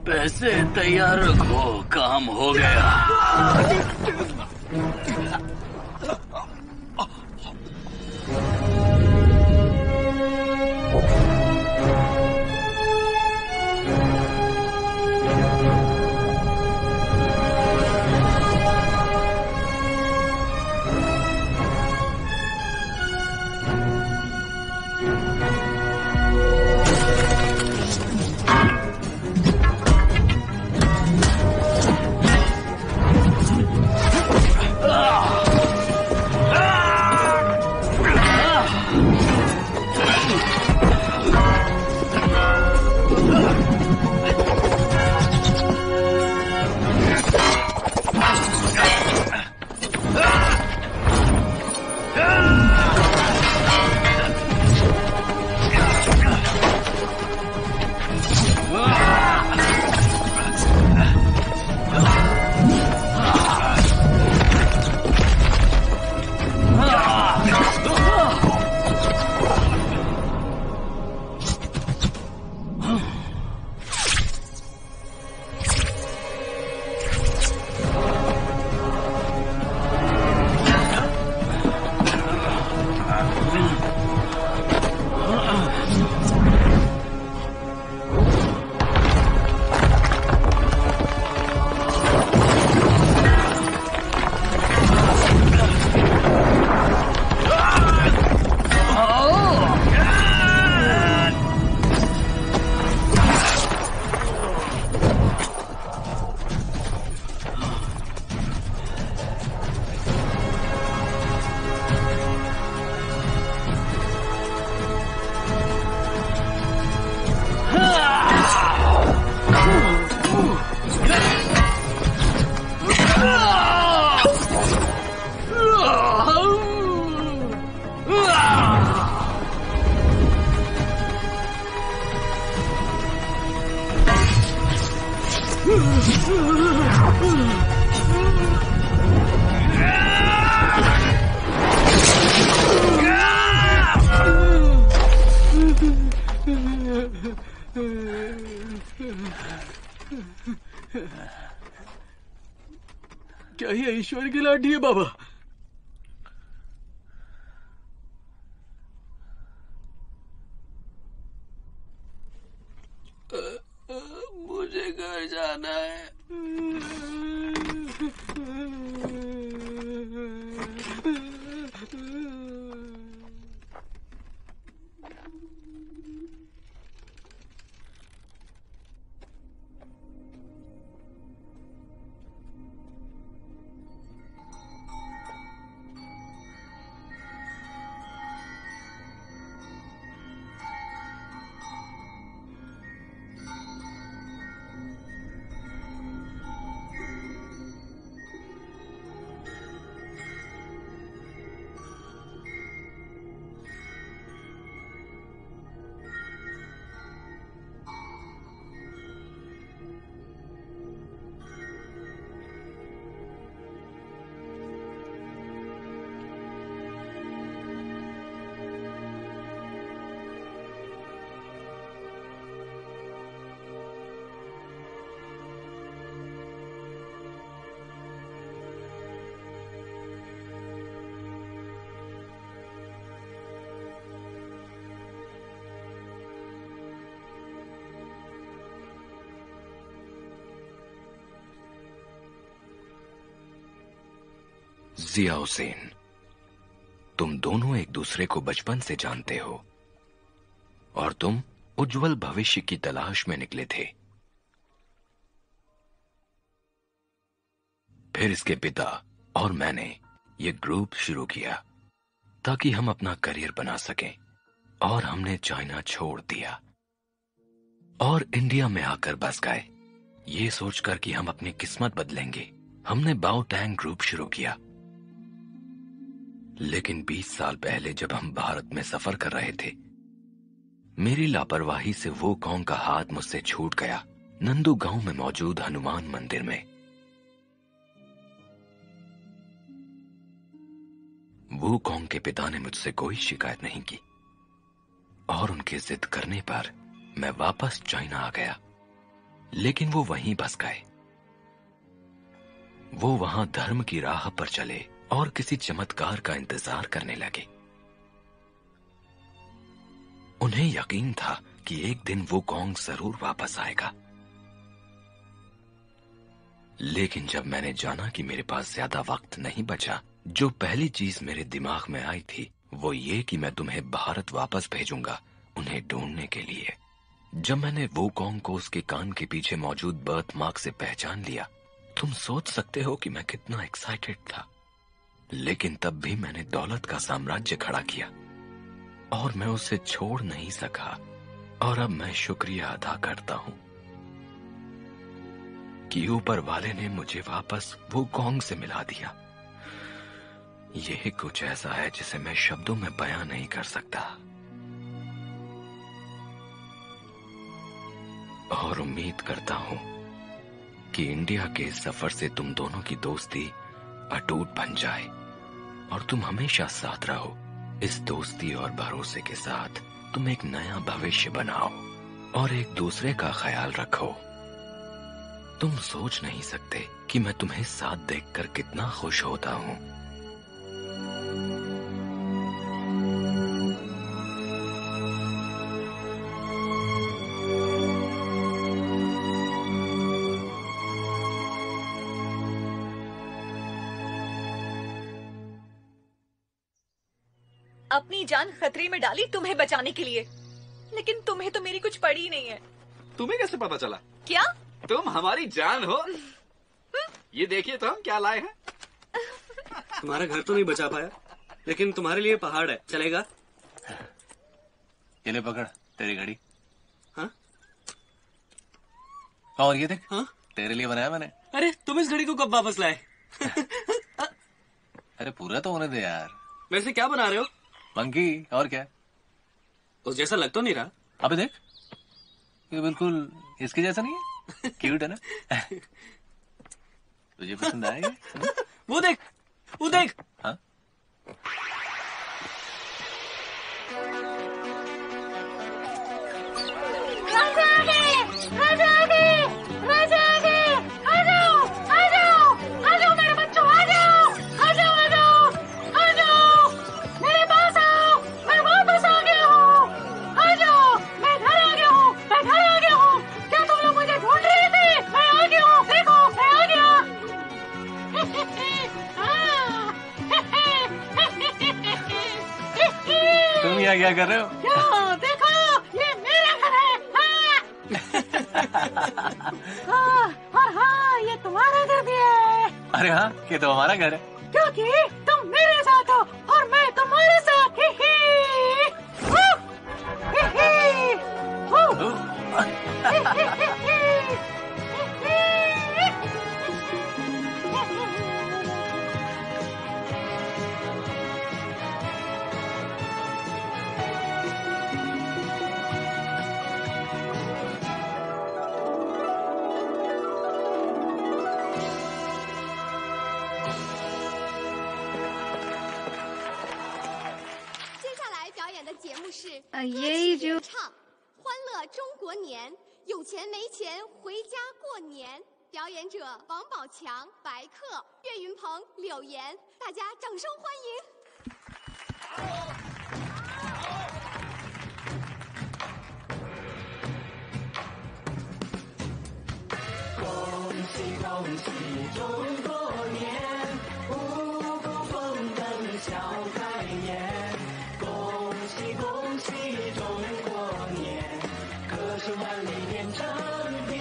पैसे तैयार रखो, काम हो गया। क्या ये ईश्वर की लाठी है बाबा? मुझे घर जाना है। जिया हुसैन, तुम दोनों एक दूसरे को बचपन से जानते हो और तुम उज्जवल भविष्य की तलाश में निकले थे। फिर इसके पिता और मैंने ये ग्रुप शुरू किया ताकि हम अपना करियर बना सकें, और हमने चाइना छोड़ दिया और इंडिया में आकर बस गए, ये सोचकर कि हम अपनी किस्मत बदलेंगे। हमने बाओटैंग ग्रुप शुरू किया। लेकिन 20 साल पहले जब हम भारत में सफर कर रहे थे, मेरी लापरवाही से वो कॉन्ग का हाथ मुझसे छूट गया नंदू गांव में मौजूद हनुमान मंदिर में। वो कॉन्ग के पिता ने मुझसे कोई शिकायत नहीं की और उनके जिद करने पर मैं वापस चाइना आ गया, लेकिन वो वहीं बस गए। वो वहां धर्म की राह पर चले और किसी चमत्कार का इंतजार करने लगे। उन्हें यकीन था कि एक दिन वो कॉन्ग जरूर वापस आएगा। लेकिन जब मैंने जाना कि मेरे पास ज्यादा वक्त नहीं बचा, जो पहली चीज मेरे दिमाग में आई थी वो ये कि मैं तुम्हें भारत वापस भेजूंगा उन्हें ढूंढने के लिए। जब मैंने वो कॉन्ग को उसके कान के पीछे मौजूद बर्थ मार्क से पहचान लिया, तुम सोच सकते हो कि मैं कितना एक्साइटेड था। लेकिन तब भी मैंने दौलत का साम्राज्य खड़ा किया और मैं उसे छोड़ नहीं सका, और अब मैं शुक्रिया अदा करता हूं कि ऊपर वाले ने मुझे वापस वो कॉन्ग से मिला दिया। यह कुछ ऐसा है जिसे मैं शब्दों में बयां नहीं कर सकता, और उम्मीद करता हूं कि इंडिया के इस सफर से तुम दोनों की दोस्ती अटूट बन जाए और तुम हमेशा साथ रहो। इस दोस्ती और भरोसे के साथ तुम एक नया भविष्य बनाओ और एक दूसरे का ख्याल रखो। तुम सोच नहीं सकते कि मैं तुम्हें साथ देखकर कितना खुश होता हूं। अपनी जान खतरे में डाली तुम्हें बचाने के लिए, लेकिन तुम्हें तो मेरी कुछ पड़ी नहीं है। तुम्हें कैसे पता चला? क्या तुम हमारी जान हो? ये देखिए तो हम क्या लाए हैं। तुम्हारा घर तो नहीं बचा पाया, लेकिन तुम्हारे लिए पहाड़ है, चलेगा? ये ले पकड़ तेरी घड़ी। हाँ? और ये देख, हाँ? तेरे लिए बनाया मैंने। अरे तुम इस घड़ी को कब वापस लाए? अरे पूरा तो होने दे यार। वैसे क्या बना रहे हो? मंकी, और क्या? उस जैसा लग तो नहीं रहा। अबे देख, ये बिल्कुल इसके जैसा नहीं है। क्यूट है ना? तुझे पसंद आएगा? वो देख, वो देख। हाँ? राजा! यहाँ क्या कर रहे हो? क्यों? देखो, ये मेरा घर है। हाँ, और हाँ, ये तुम्हारा घर भी है। अरे हाँ, ये तो हमारा घर है। क्योंकि तुम मेरे साथ हो और मैं तुम्हारे साथ। ही ही। ही ही। ही ही ही ही। ये जो 唱《欢乐中国年》，有钱没钱回家过年。表演者王宝强、白客、岳云鹏、柳岩，大家掌声欢迎。恭喜恭喜中国年，五谷丰登笑开颜。恭喜恭喜中国年，歌声万里连成片。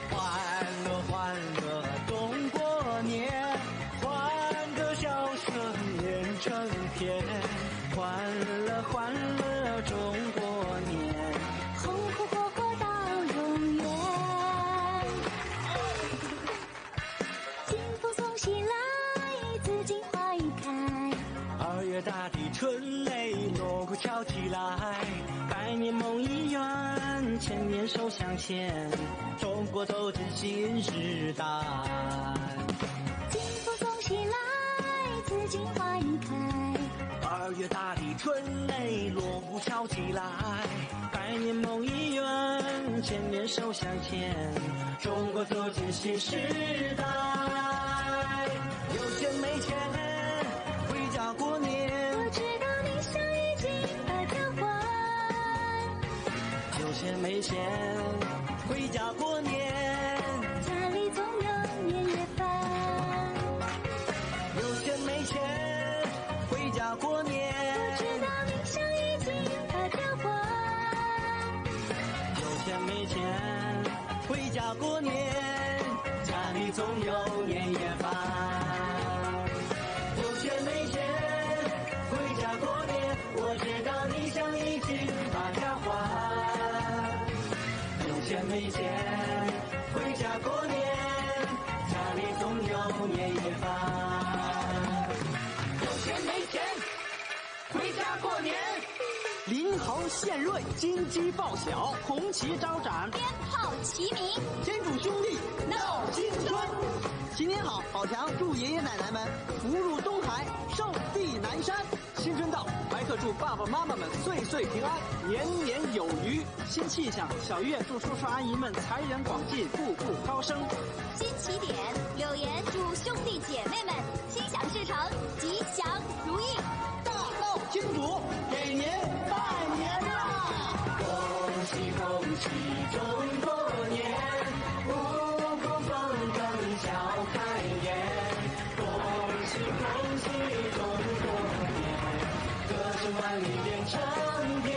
欢乐欢乐中国年，欢歌笑声连成片。欢乐欢乐中国年，红红火火到永远。金风送喜来，紫荆花已开。2月大地春雷锣鼓敲起来，百年梦已圆，千年手相牵，中国走进新时代。金风送喜来，紫荆花已开。2月大地春雷锣鼓敲起来，百年梦已圆，千年手相牵，中国走进新时代。有钱没钱回家过年，我知道你想已经把它还。有钱没钱回家过年，家里总有年夜饭。有钱没钱回家过年，我知道你想已经把它还。有钱没钱回家过年，家里总有年夜饭。有钱没钱回家过年，我知道你想已经把它还。有钱没钱回家过年，家里总有年夜饭。有钱没钱回家过年，林猴献瑞，金鸡报晓，红旗招展，鞭炮齐鸣，天主兄弟闹新春。新年好，宝强祝爷爷奶奶们福如东海，寿比南山。新春到，白客祝爸爸妈妈们岁岁平安，年年有余。新气象，小月祝叔叔阿姨们财源广进，步步高升。新起点，柳岩祝兄弟姐妹们心想事成，吉祥如意。大闹天主，给您拜年啦！恭喜恭喜中国年，五谷丰登笑开颜。恭喜恭喜中国年，歌声万里连成片。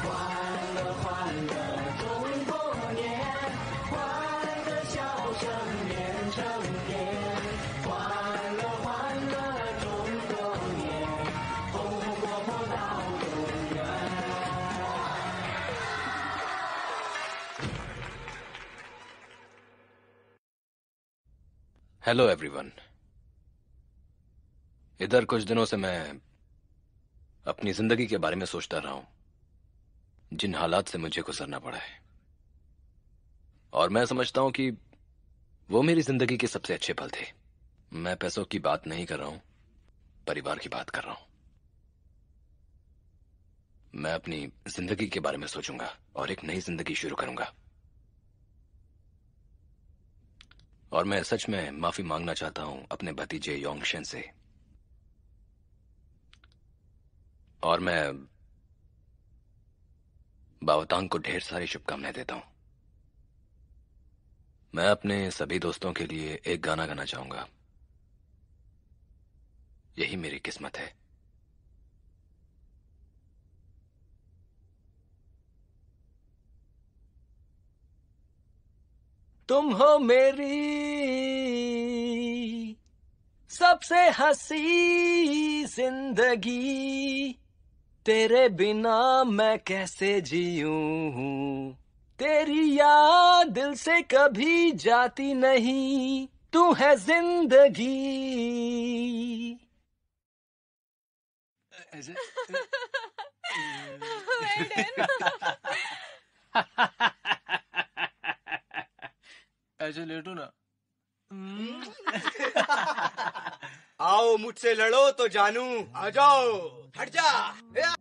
欢乐欢乐中国年，欢歌笑声连成片。欢乐欢乐中国年，红红火火到永远。हेलो एवरीवन। इधर कुछ दिनों से मैं अपनी जिंदगी के बारे में सोचता रहा हूं, जिन हालात से मुझे गुजरना पड़ा है, और मैं समझता हूं कि वो मेरी जिंदगी के सबसे अच्छे पल थे। मैं पैसों की बात नहीं कर रहा हूं, परिवार की बात कर रहा हूं। मैं अपनी जिंदगी के बारे में सोचूंगा और एक नई जिंदगी शुरू करूंगा। और मैं सच में माफी मांगना चाहता हूं अपने भतीजे योंगशन से। और मैं बावतांग को ढेर सारी शुभकामनाएं देता हूं। मैं अपने सभी दोस्तों के लिए एक गाना गाना चाहूंगा। यही मेरी किस्मत है। तुम हो मेरी सबसे हंसी जिंदगी, तेरे बिना मैं कैसे जीऊं, तेरी याद दिल से कभी जाती नहीं, तू है जिंदगी। ऐसे लेटो ना। आओ मुझसे लड़ो तो जानू, आ जाओ, हट जा। या!